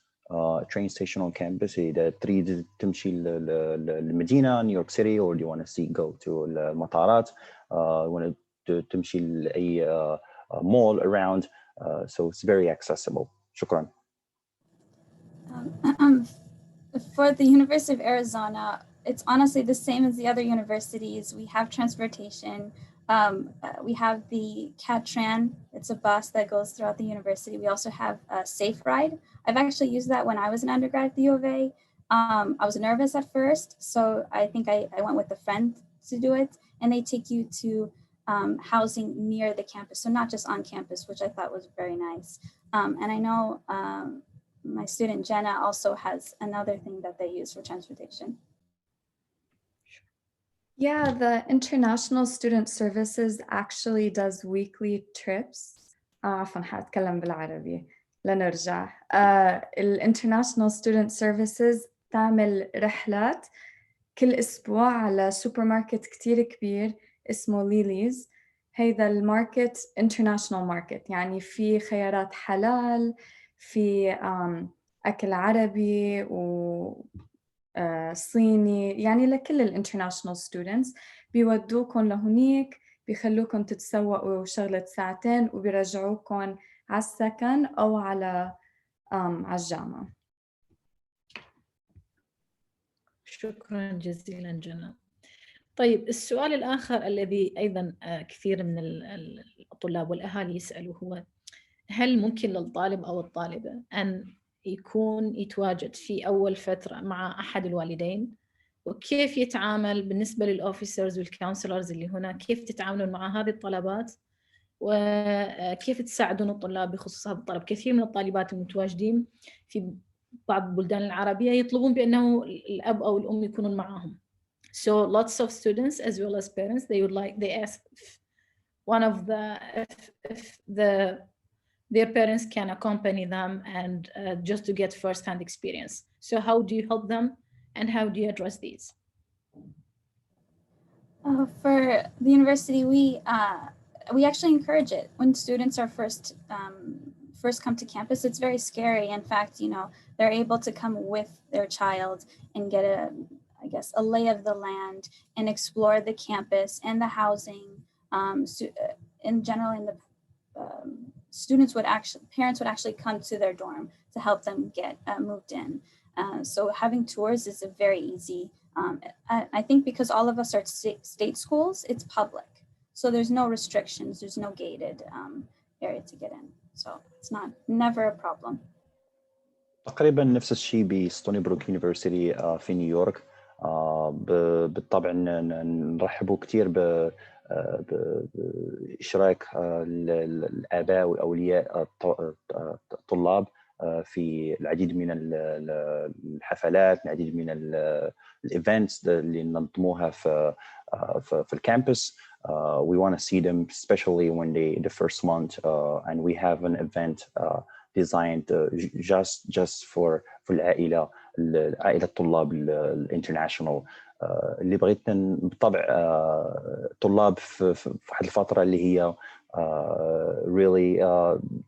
Speaker 5: train station on campus. إذا تريد تمشي للمدينة نيويورك سيتي or you want to see go to المطارات want to تمشي لأي mall around so it's very accessible. شكرا.
Speaker 4: For the University of Arizona, it's honestly the same as the other universities. We have transportation. We have the CATRAN. It's a bus that goes throughout the university. We also have a Safe Ride. I've actually used that when I was an undergrad at the U of A. I was nervous at first, so I think I went with a friend to do it. And they take you to housing near the campus, so not just on campus, which I thought was very nice. And I know my student Jenna also has another thing that they use for transportation.
Speaker 8: Yeah, the International Student Services actually does weekly trips. عفوا حاتكلم بالعربي لنرجع. International Student Services تعمل رحلات كل أسبوع على سوبر ماركت كتير كبير اسمه ليليز. هيدا الماركت international market، يعني في خيارات حلال، في أكل عربي و صيني، يعني لكل الانترناشنال ستودنتس. بيودوكم لهونيك، بيخلوكم تتسوقوا شغلة ساعتين وبيرجعوكم على السكن أو على الجامعة.
Speaker 2: شكرا جزيلا جنى. طيب السؤال الآخر الذي أيضا كثير من الطلاب والأهالي يسألوا هو هل ممكن للطالب أو الطالبة أن يتواجد في أول فترة مع أحد الوالدين، وكيف يتعامل بالنسبة للأوفيسرز والكونسلرز اللي هنا، كيف تتعاملون مع هذه الطلبات وكيف تساعدون الطلاب بخصوص هذا الطلب؟ كثير من الطالبات المتواجدين في بعض البلدان العربية يطلبون بأنه الأب أو الأم يكونون معهم. So lots of students as well as parents, they ask if their parents can accompany them and just to get first-hand experience. So how do you help them and how do you address these?
Speaker 4: For the university, we actually encourage it. When students are first come to campus, it's very scary. In fact, they're able to come with their child and get a lay of the land and explore the campus and the housing. In general, parents would actually come to their dorm to help them get moved in. So having tours is a very easy. I think because all of us are state schools, it's public. So there's no restrictions, there's no gated area to get in. So it's never a problem.
Speaker 5: تقريبا نفس الشيء بستوني بروك يونيفرسيتي في نيويورك. بالطبع نرحبوا كثير بإشراك الآباء والأولياء الطلاب في العديد من الحفلات، العديد من الايفنتس اللي ننظموها في الكامبس. We want to see them especially when the first month and we have an event designed just for العائلة الطلاب الانترناشونال اللي بغيت بالطبع طلاب في واحد الفترة اللي هي really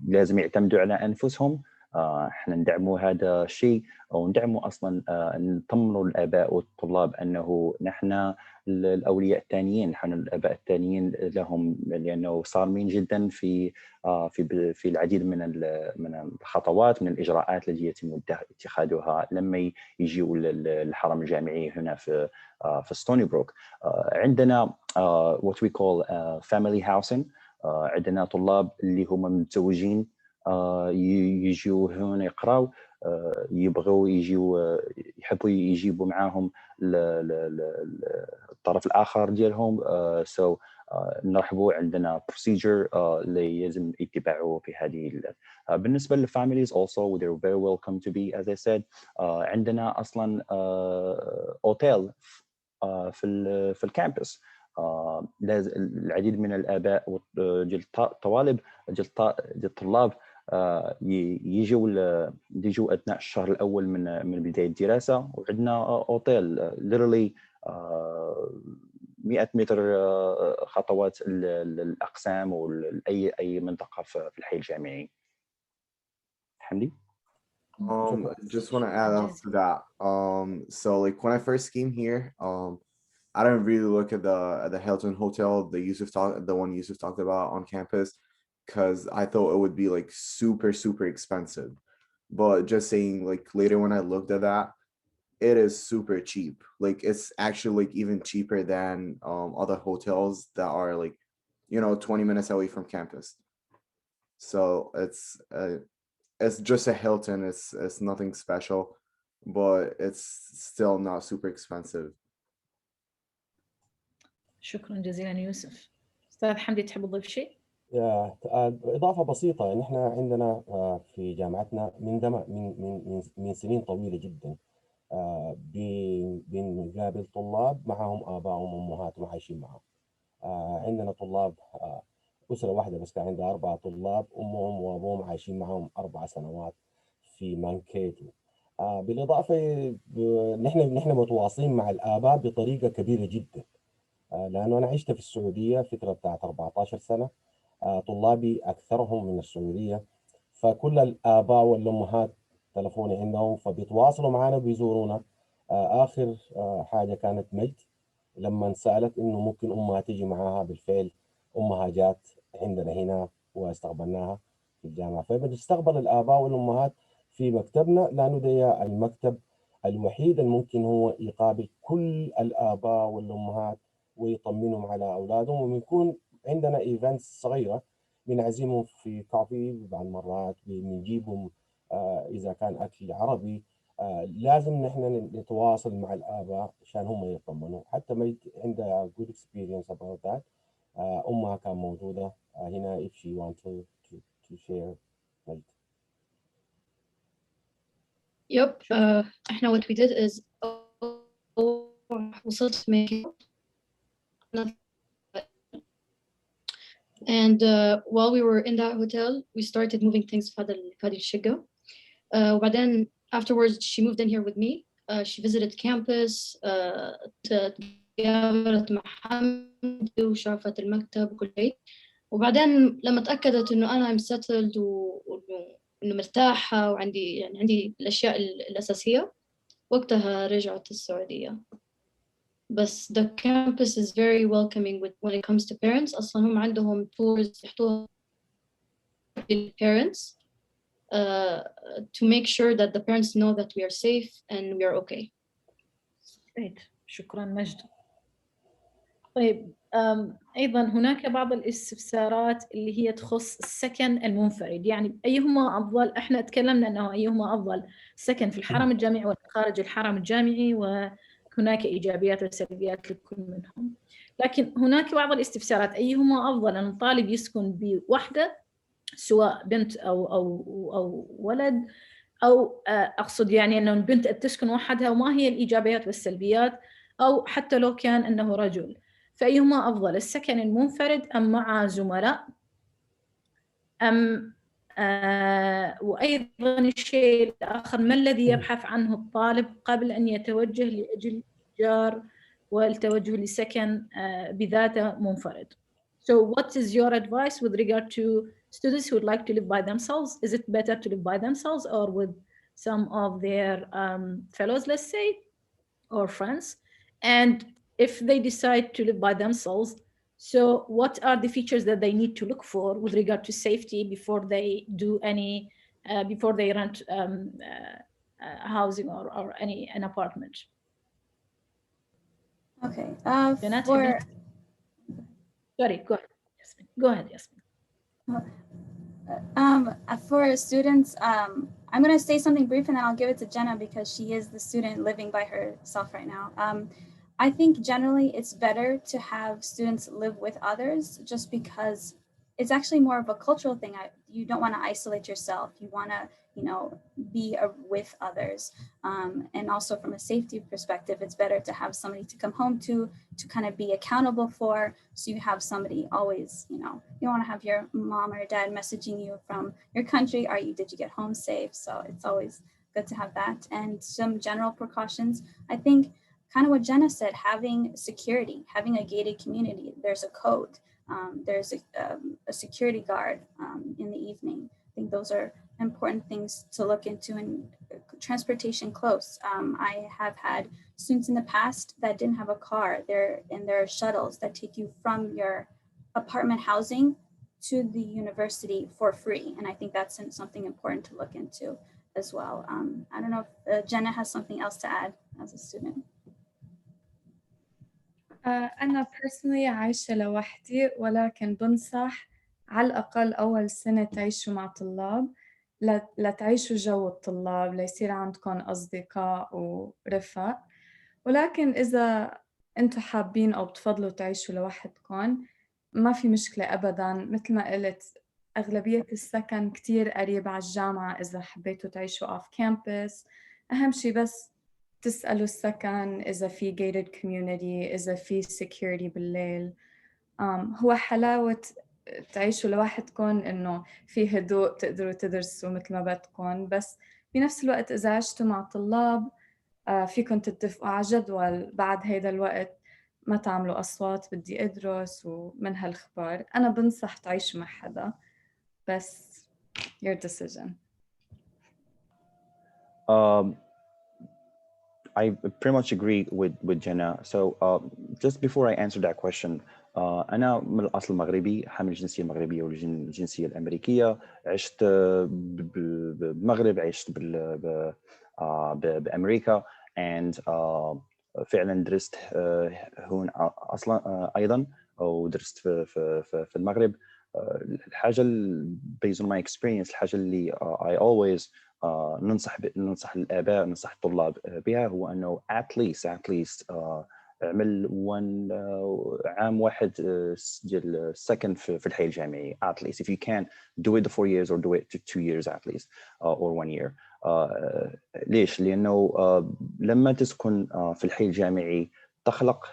Speaker 5: لازم يعتمدوا على أنفسهم. احنا ندعموا هذا الشيء وندعموا اصلا نطمنوا الاباء والطلاب انه نحن الاولياء الثانيين، نحن الاباء الثانيين لهم، لانه صارمين جدا في العديد من الخطوات، من الاجراءات التي يتم اتخاذها لما يجيوا الحرم الجامعي هنا في ستوني بروك. عندنا what we call family housing. عندنا طلاب اللي هم متزوجين يجوا هنا يقراو، يبغوا يجوا يحبوا يجيبوا معاهم الطرف الآخر ديالهم. so نرحبوا. عندنا procedure اللي يلزم يتبعوا في هذه. بالنسبة للفاميليز also they're very welcome to be as I said. عندنا أصلا أوتيل في الكامبس. لازم العديد من الآباء ديال الطوالب ديال الطلاب يجوا أثناء الشهر الأول من بداية الدراسة، وعندنا أوتيل literally 100 متر خطوات الأقسام أي منطقة في الحي الجامعي. حمدي.
Speaker 9: Just want to add on to that. So like when I first came here, I didn't really look at the Hilton Hotel, the one Yusuf talked about on campus, because I thought it would be like super expensive. But just saying, like later when I looked at that, it is super cheap. Like it's actually like even cheaper than other hotels that are like, 20 minutes away from campus. So it's just a Hilton. It's nothing special, but it's still not super expensive.
Speaker 2: شكرا جزيلا يوسف. أستاذ حمدي تحب تضيف شيء؟
Speaker 3: إضافة بسيطة، إن إحنا عندنا في جامعتنا من سنين طويلة جدا بنقابل طلاب معهم آبائهم وأمهاتهم عايشين معهم. عندنا طلاب أسرة واحدة بس كان عندها 4 طلاب أمهم وأبوهم عايشين معهم 4 سنوات في مانكيتو. بالإضافة نحن متواصلين مع الآباء بطريقة كبيرة جدا، لأنه أنا عشت في السعودية فترة بتاعت 14 سنة. طلابي أكثرهم من السعودية، فكل الآباء والأمهات تلفوني عندهم فبيتواصلوا معنا وبيزورونا. آخر حاجة كانت مجد لما سألت إنه ممكن أمها تيجي معاها، بالفعل أمها جات عندنا هنا واستقبلناها في الجامعة. فبنستقبل الآباء والأمهات في مكتبنا، لأنه ده المكتب الوحيد الممكن هو يقابل كل الآباء والأمهات ويطمنهم على أولادهم. وبنكون عندنا ايفنتس صغيره بنعزمهم في كافي، بعض المرات بنجيبهم اذا كان اكل عربي. لازم نحن نتواصل مع الاباء عشان هم يطمنوا. حتى ميت عندها good experience about that. امها كان موجوده هنا if she want to share. ميت.
Speaker 6: Yep. احنا what we did is وصلت and while we were in that hotel we started moving things في هذه الشقة. وبعدين afterwards she moved in here with me. She visited campus. تقابلت مع حمدي وشافت المكتب وكل شيء. وبعدين لما تأكدت إنه أنا I'm settled وإنه مرتاحة وعندي عندي الأشياء الأساسية، وقتها رجعت السعودية. بس the campus is very welcoming when it comes to parents. أصلاً هم عندهم tours يحطوها للparents to make sure that the parents know that we are safe and we are okay.
Speaker 2: Great. شكراً مجد. طيب أيضاً هناك بعض الاستفسارات اللي هي تخص السكن المنفرد، يعني أيهما أفضل؟ إحنا تكلمنا أنه أيهما أفضل، سكن في الحرم الجامعي ولا خارج الحرم الجامعي، وهناك إيجابيات وسلبيات لكل منهم. لكن هناك بعض الاستفسارات، أيهما أفضل أن الطالب يسكن بوحدة سواء بنت أو ولد، أو أقصد يعني أنه البنت تسكن وحدها وما هي الإيجابيات والسلبيات، أو حتى لو كان أنه رجل، فأيهما أفضل، السكن المنفرد أم مع زملاء؟ أم وأيضا الشيء الآخر، ما الذي يبحث عنه الطالب قبل أن يتوجه لأجل إيجار والتوجه لسكن بذاته منفرد؟ So what is your advice with regard to students who would like to live by themselves? Is it better to live by themselves or with some of their fellows, let's say, or friends? And if they decide to live by themselves, so what are the features that they need to look for with regard to safety before they do any, before they rent housing or an apartment?
Speaker 4: Okay.
Speaker 2: Sorry, go ahead, Yasmin. Go ahead, Yasmin.
Speaker 4: For students, I'm going to say something brief and then I'll give it to Jenna because she is the student living by herself right now. I think generally it's better to have students live with others just because it's actually more of a cultural thing. You don't want to isolate yourself. You want to, you know, be with others. And also from a safety perspective, it's better to have somebody to come home to kind of be accountable for. So you have somebody always, you know, you don't want to have your mom or dad messaging you from your country. Did you get home safe? So it's always good to have that. And some general precautions. I think kind of what Jenna said, having security, having a gated community, there's a code. There's a security guard in the evening. I think those are important things to look into. And transportation close. I have had students in the past that didn't have a car. There are shuttles that take you from your apartment housing to the university for free. And I think that's something important to look into as well. I don't know if Jenna has something else to add as a student.
Speaker 8: أنا personally عايشة لوحدي، ولكن بنصح على الأقل أول سنة تعيشوا مع طلاب لتعيشوا جو الطلاب، ليصير عندكم أصدقاء ورفق. ولكن إذا أنتوا حابين أو بتفضلوا تعيشوا لوحدكم ما في مشكلة أبداً. مثل ما قلت أغلبية السكن كتير قريب على الجامعة إذا حبيتوا تعيشوا off campus. أهم شي بس تسألوا السكن إذا في gated community، إذا في security بالليل. هو حلاوة تعيشوا لوحدكم إنه في هدوء، تقدروا تدرسوا مثل ما بدكم، بس بنفس الوقت إذا عشتوا مع طلاب فيكم تتفقوا على جدول. بعد هيدا الوقت ما تعملوا أصوات بدي أدرس ومن هالخبار. أنا بنصح تعيشوا مع حدا، بس your decision.
Speaker 5: I pretty much agree with Jenna. So just before I answer that question, أنا من الأصل مغربي، حامل الجنسية المغربية والجنسية الأمريكية. عشت بالمغرب، عشت بأمريكا، and فعلا درست هون أصلا أيضا، ودرست في المغرب. الحاجة based on my experience، الحاجة اللي I always ننصح الآباء، ننصح الطلاب بها، هو أنه at least اعمل عام واحد ديال السكن في الحي الجامعي at least. If you can do it 4 years or do it 2 years at least or 1 year. ليش؟ لأنه لما تسكن في الحي الجامعي تخلق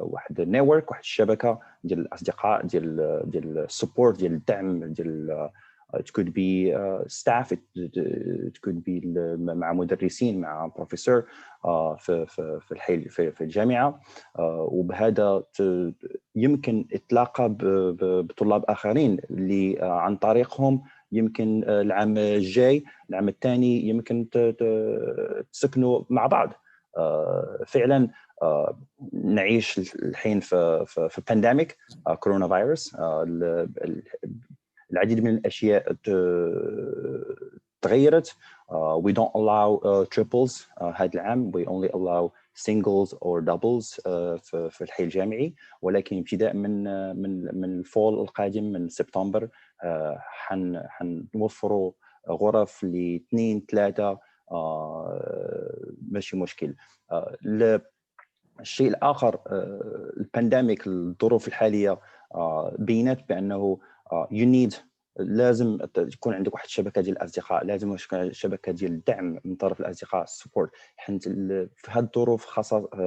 Speaker 5: واحد نيتورك، واحد الشبكة ديال الأصدقاء، ديال السبورت، ديال الدعم، ديال it could be staff, it could be مع مدرسين، مع بروفيسور في الحي في الجامعة. وبهذا يمكن إتلاقى بطلاب آخرين اللي عن طريقهم يمكن العام الجاي، العام الثاني يمكن تسكنوا مع بعض. فعلا نعيش الحين في بانديميك كورونا فيروس. العديد من الأشياء تغيرت. We don't allow triples هذا العام. We only allow singles or doubles في الحي الجامعي. ولكن ابتداء من الفول القادم، من سبتمبر، حنوفروا غرف ل2 3 ماشي مشكل. الشيء الآخر، البانديميك، الظروف الحالية بينت بأنه you need، لازم تكون عندك واحد الشبكه ديال الاصدقاء، لازم تكون شبكه ديال الدعم من طرف الاصدقاء، السبورت. حيت في هذه الظروف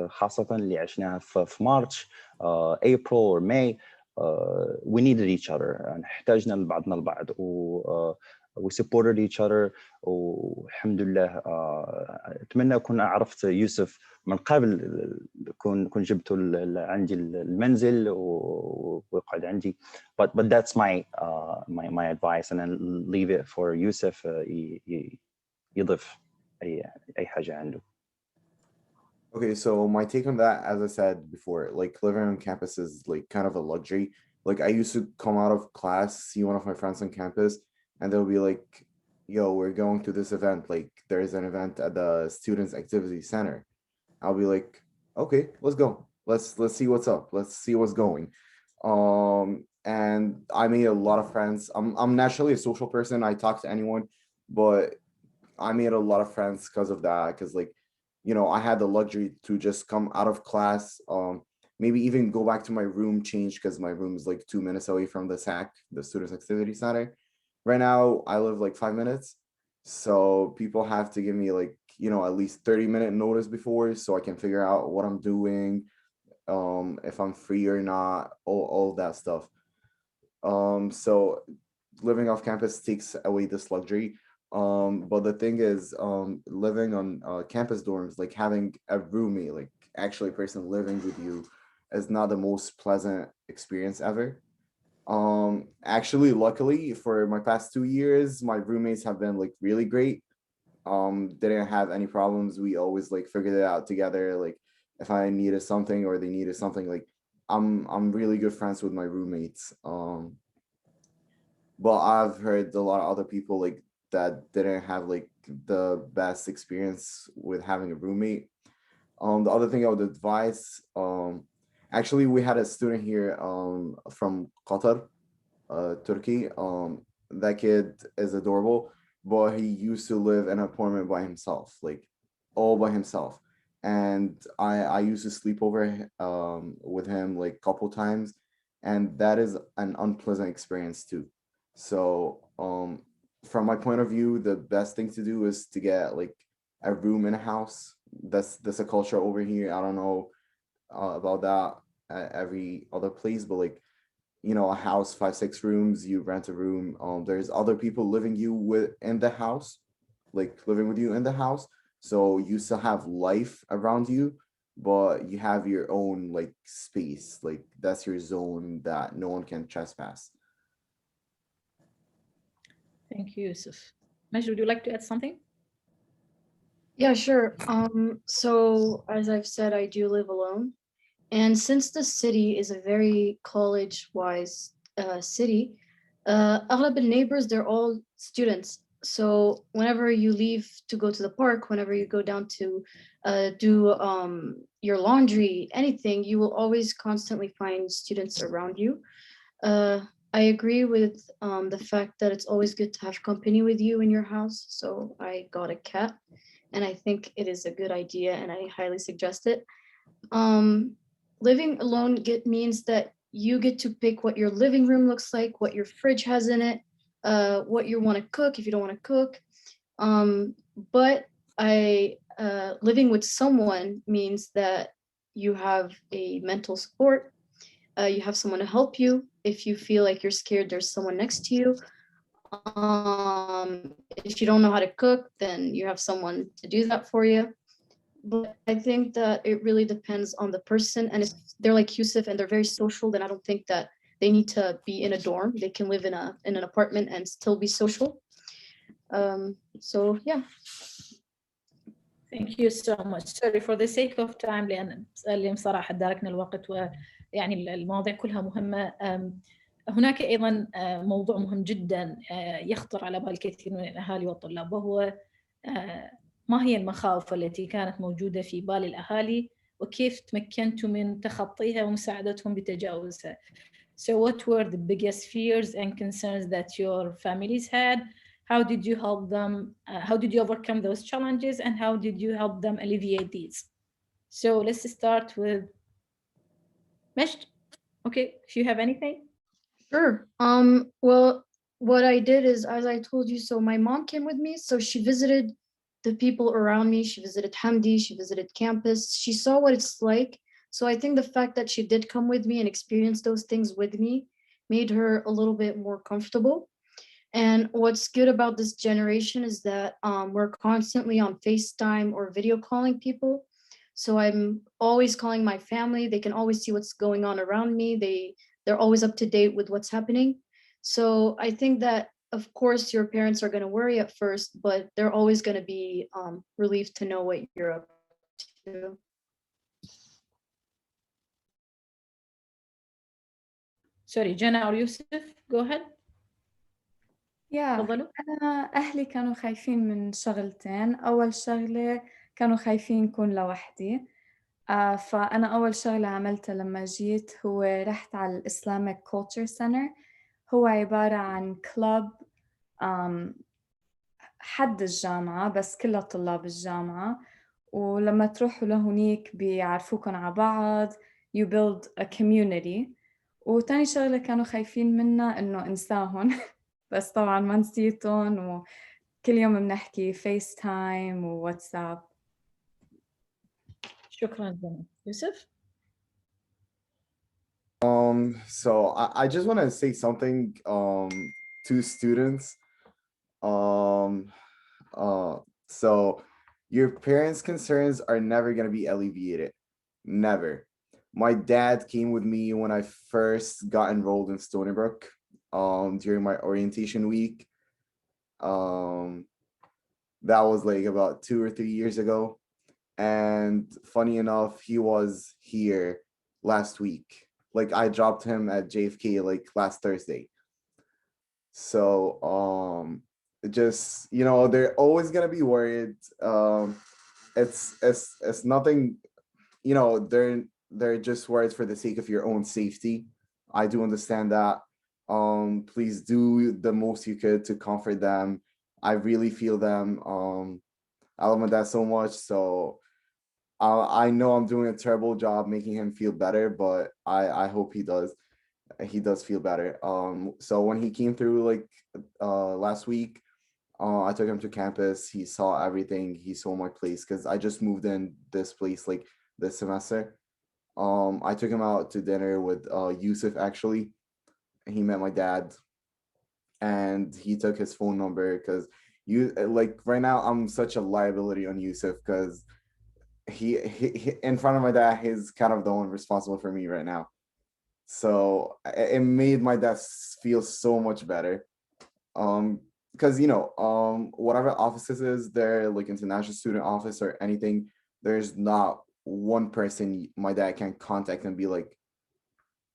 Speaker 5: خاصه اللي عشناها في مارس، ابريل or ماي، we needed each other. احتاجنا لبعضنا البعض، we supported each other. والحمد لله. اتمنى اكون عرفت يوسف من قبل، كون جبته عندي المنزل ويقعد عندي. but that's my advice, and I'll leave it for يوسف يضيف اي حاجه عنده.
Speaker 9: Okay, so my take on that, as I said before, like living on campus is like kind of a luxury. Like I used to come out of class, see one of my friends on campus, and they'll be like, yo, we're going to this event. Like there is an event at the Students Activity Center. I'll be like, okay, let's go. Let's see what's up. Let's see what's going. And I made a lot of friends. I'm naturally a social person. I talk to anyone, but I made a lot of friends because of that. Because like, you know, I had the luxury to just come out of class, maybe even go back to my room, change, because my room is like 2 minutes away from the SAC, the Students Activity Center. Right now, I live like 5 minutes. So people have to give me like, you know, at least 30-minute notice before so I can figure out what I'm doing, if I'm free or not, all that stuff. So living off campus takes away this luxury. But the thing is, living on campus dorms, like having a roommate, like actually a person living with you, is not the most pleasant experience ever. Actually, luckily for my past 2 years, my roommates have been like really great. Didn't have any problems. We always like figured it out together. Like if I needed something or they needed something, like I'm really good friends with my roommates. But I've heard a lot of other people like that didn't have like the best experience with having a roommate. The other thing I would advise, actually we had a student here from Qatar, Turkey. That kid is adorable, but he used to live in an apartment by himself, like all by himself. And I used to sleep over with him like couple times, and that is an unpleasant experience too. So from my point of view, the best thing to do is to get like a room in a house. That's a culture over here. I don't know about that at every other place, but like, you know, a house, 5, 6 rooms, you rent a room. There's other people living you with in the house, like living with you in the house. So you still have life around you, but you have your own like space. Like that's your zone that no one can trespass.
Speaker 2: Thank you, Yusuf. Majd, would you like to add something?
Speaker 6: Yeah, sure. So as I've said, I do live alone. And since the city is a very college-wise city, أغلب neighbors, they're all students. So whenever you leave to go to the park, whenever you go down to do your laundry, anything, you will always constantly find students around you. I agree with the fact that it's always good to have company with you in your house. So I got a cat, and I think it is a good idea, and I highly suggest it. Living alone means that you get to pick what your living room looks like, what your fridge has in it, what you want to cook if you don't want to cook. But living with someone means that you have a mental support. You have someone to help you. If you feel like you're scared, there's someone next to you. If you don't know how to cook, then you have someone to do that for you. But I think that it really depends on the person. And if they're like Yusuf and they're very social, then I don't think that they need to be in a dorm. They can live in an apartment and still be social. So yeah.
Speaker 2: Thank you so much. Sorry for the sake of time لأن اليوم صراحة داركنا الوقت ويعني المواضيع كلها مهمة. هناك أيضا موضوع مهم جدا يخطر على بال الكثير من الأهالي والطلاب، وهو ما هي المخاوف التي كانت موجودة في بال الأهالي وكيف تمكنتم من تخطيها ومساعدتهم بتجاوزها. So what were the biggest fears and concerns that your families had? How did you help them? How did you overcome those challenges, and how did you help them alleviate these? So let's start with Majd. Okay, if you have anything.
Speaker 6: Sure. Well, what I did is, as I told you, so my mom came with me. So she visited the people around me. She visited Hamdi. She visited campus. She saw what it's like. So I think the fact that she did come with me and experience those things with me made her a little bit more comfortable. And what's good about this generation is that we're constantly on FaceTime or video calling people. So I'm always calling my family. They can always see what's going on around me. They're always up to date with what's happening. So I think that, of course, your parents are going to worry at first, but they're always going to be relieved to know what you're up to.
Speaker 2: Sorry, Jenna or Yusuf, go ahead.
Speaker 8: أنا أهلي كانوا خايفين من شغلتين. أول شغلة كانوا خايفين كون لوحدي، فأنا أول شغلة عملتها لما جيت هو رحت على الإسلاميك كولتشر سنتر. هو عبارة عن كلاب حد الجامعة بس كلها طلاب الجامعة، ولما تروحوا لهونيك بيعرفوكن على بعض. you build a community. وتاني شغلة كانوا خايفين منها إنه إنساهن بس طبعاً ما نسيتهم كل يوم بنحكي فيس تايم وواتساب.
Speaker 2: شكرا جدا. يوسف.
Speaker 9: So I just want to say something to students. Um so your parents' concerns are never going to be alleviated. Never. My dad came with me when I first got enrolled in Stony Brook during my orientation week. That was like about 2 or 3 years ago. And funny enough, he was here last week. Like I dropped him at JFK like last Thursday. So just, you know, they're always gonna be worried. It's nothing, you know, they're just worried for the sake of your own safety. I do understand that. Please do the most you could to comfort them. I really feel them. I love my dad so much. So I know I'm doing a terrible job making him feel better, but I hope he does feel better. So when he came through like last week, I took him to campus. He saw everything. He saw my place because I just moved in this place like this semester. I took him out to dinner with Yusuf actually. He met my dad, and he took his phone number because you like right now I'm such a liability on Yusuf because he in front of my dad, he's kind of the one responsible for me right now. So it made my dad feel so much better. Because you know, whatever offices is there, like international student office or anything, there's not one person my dad can contact and be like,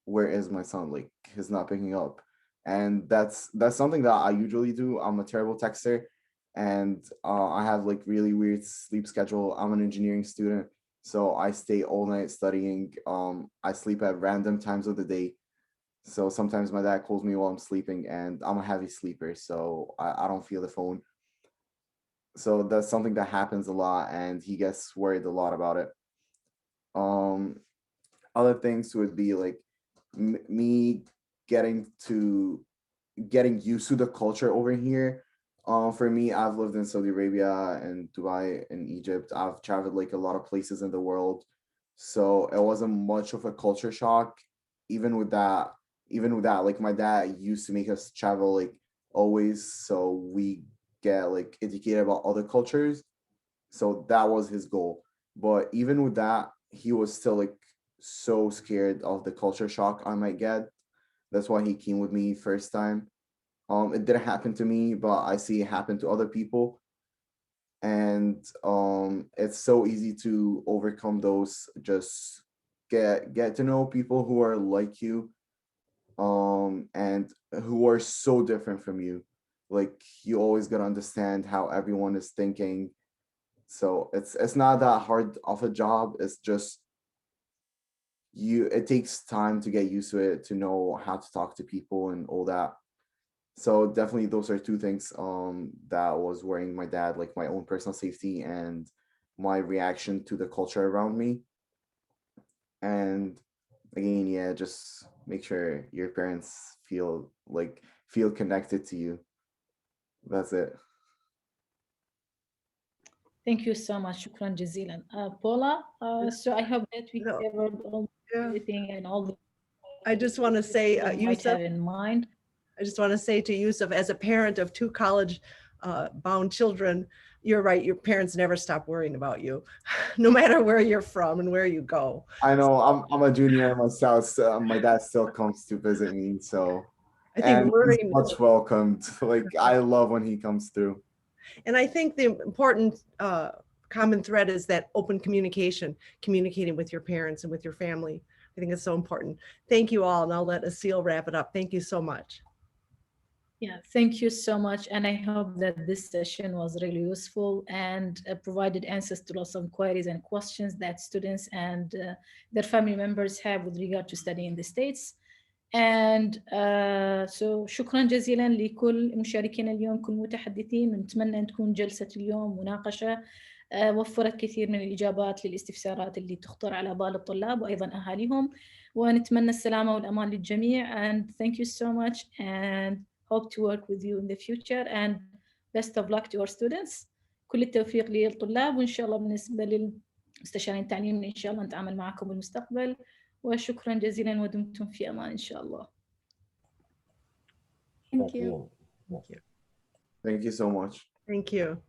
Speaker 9: where is my son? Like he's not picking up. And that's something that I usually do. I'm a terrible texter, and I have like really weird sleep schedule. I'm an engineering student, so I stay all night studying. I sleep at random times of the day. So sometimes my dad calls me while I'm sleeping, and I'm a heavy sleeper, so I don't feel the phone. So that's something that happens a lot, and he gets worried a lot about it. Um, Other things would be like me getting used to the culture over here. For me, I've lived in Saudi Arabia and Dubai and Egypt. I've traveled like a lot of places in the world, so it wasn't much of a culture shock. Even with that, like my dad used to make us travel like always, so we get like educated about other cultures. So that was his goal. But even with that, he was still like so scared of the culture shock I might get. That's why he came with me first time. It didn't happen to me, but I see it happen to other people. And it's so easy to overcome those. Just get to know people who are like you, and who are so different from you. Like you always gotta understand how everyone is thinking. So it's not that hard of a job. It's just it takes time to get used to it, to know how to talk to people and all that. So definitely those are two things that was worrying my dad, like my own personal safety and my reaction to the culture around me. And again, yeah, just make sure your parents feel connected to you. That's it.
Speaker 2: Thank you so much. شكرا جزيلا. Paula, so I hope that we
Speaker 7: No,
Speaker 2: covered
Speaker 7: yeah.
Speaker 2: everything and all the
Speaker 7: I just want to say,
Speaker 2: you might
Speaker 7: Yusuf,
Speaker 2: have in mind.
Speaker 7: I just want to say to Yusuf, as a parent of two college bound children, you're right. Your parents never stop worrying about you, no matter where you're from and where you go.
Speaker 9: I know I'm a junior myself. So my dad still comes to visit me, so
Speaker 7: I think
Speaker 9: and he's
Speaker 7: worrying,
Speaker 9: much welcomed. Like I love when he comes through.
Speaker 7: and I think the important common thread is that open communication, communicating with your parents and with your family. I think it's so important. Thank you all, and I'll let Asil wrap it up. Thank you so much.
Speaker 2: Yeah, thank you so much. And I hope that this session was really useful and provided answers to lots of queries and questions that students and their family members have with regard to studying in the States. And so شكرا جزيلا لكل مشاركينا اليوم، كل متحدثين. نتمنى أن تكون جلسة اليوم مناقشة وفرت كثير من الإجابات للاستفسارات اللي تخطر على بال الطلاب وأيضا أهاليهم، ونتمنى السلامة والأمان للجميع. And thank you so much and hope to work with you in the future. And best of luck to our students. كل التوفيق للطلاب، وإن شاء الله بالنسبة للمستشارين التعليم إن شاء الله نتعامل معكم بالمستقبل. وشكرا جزيلا ودمتم في أمان إن شاء الله.
Speaker 8: Thank you.
Speaker 9: Thank you so much.
Speaker 7: Thank you.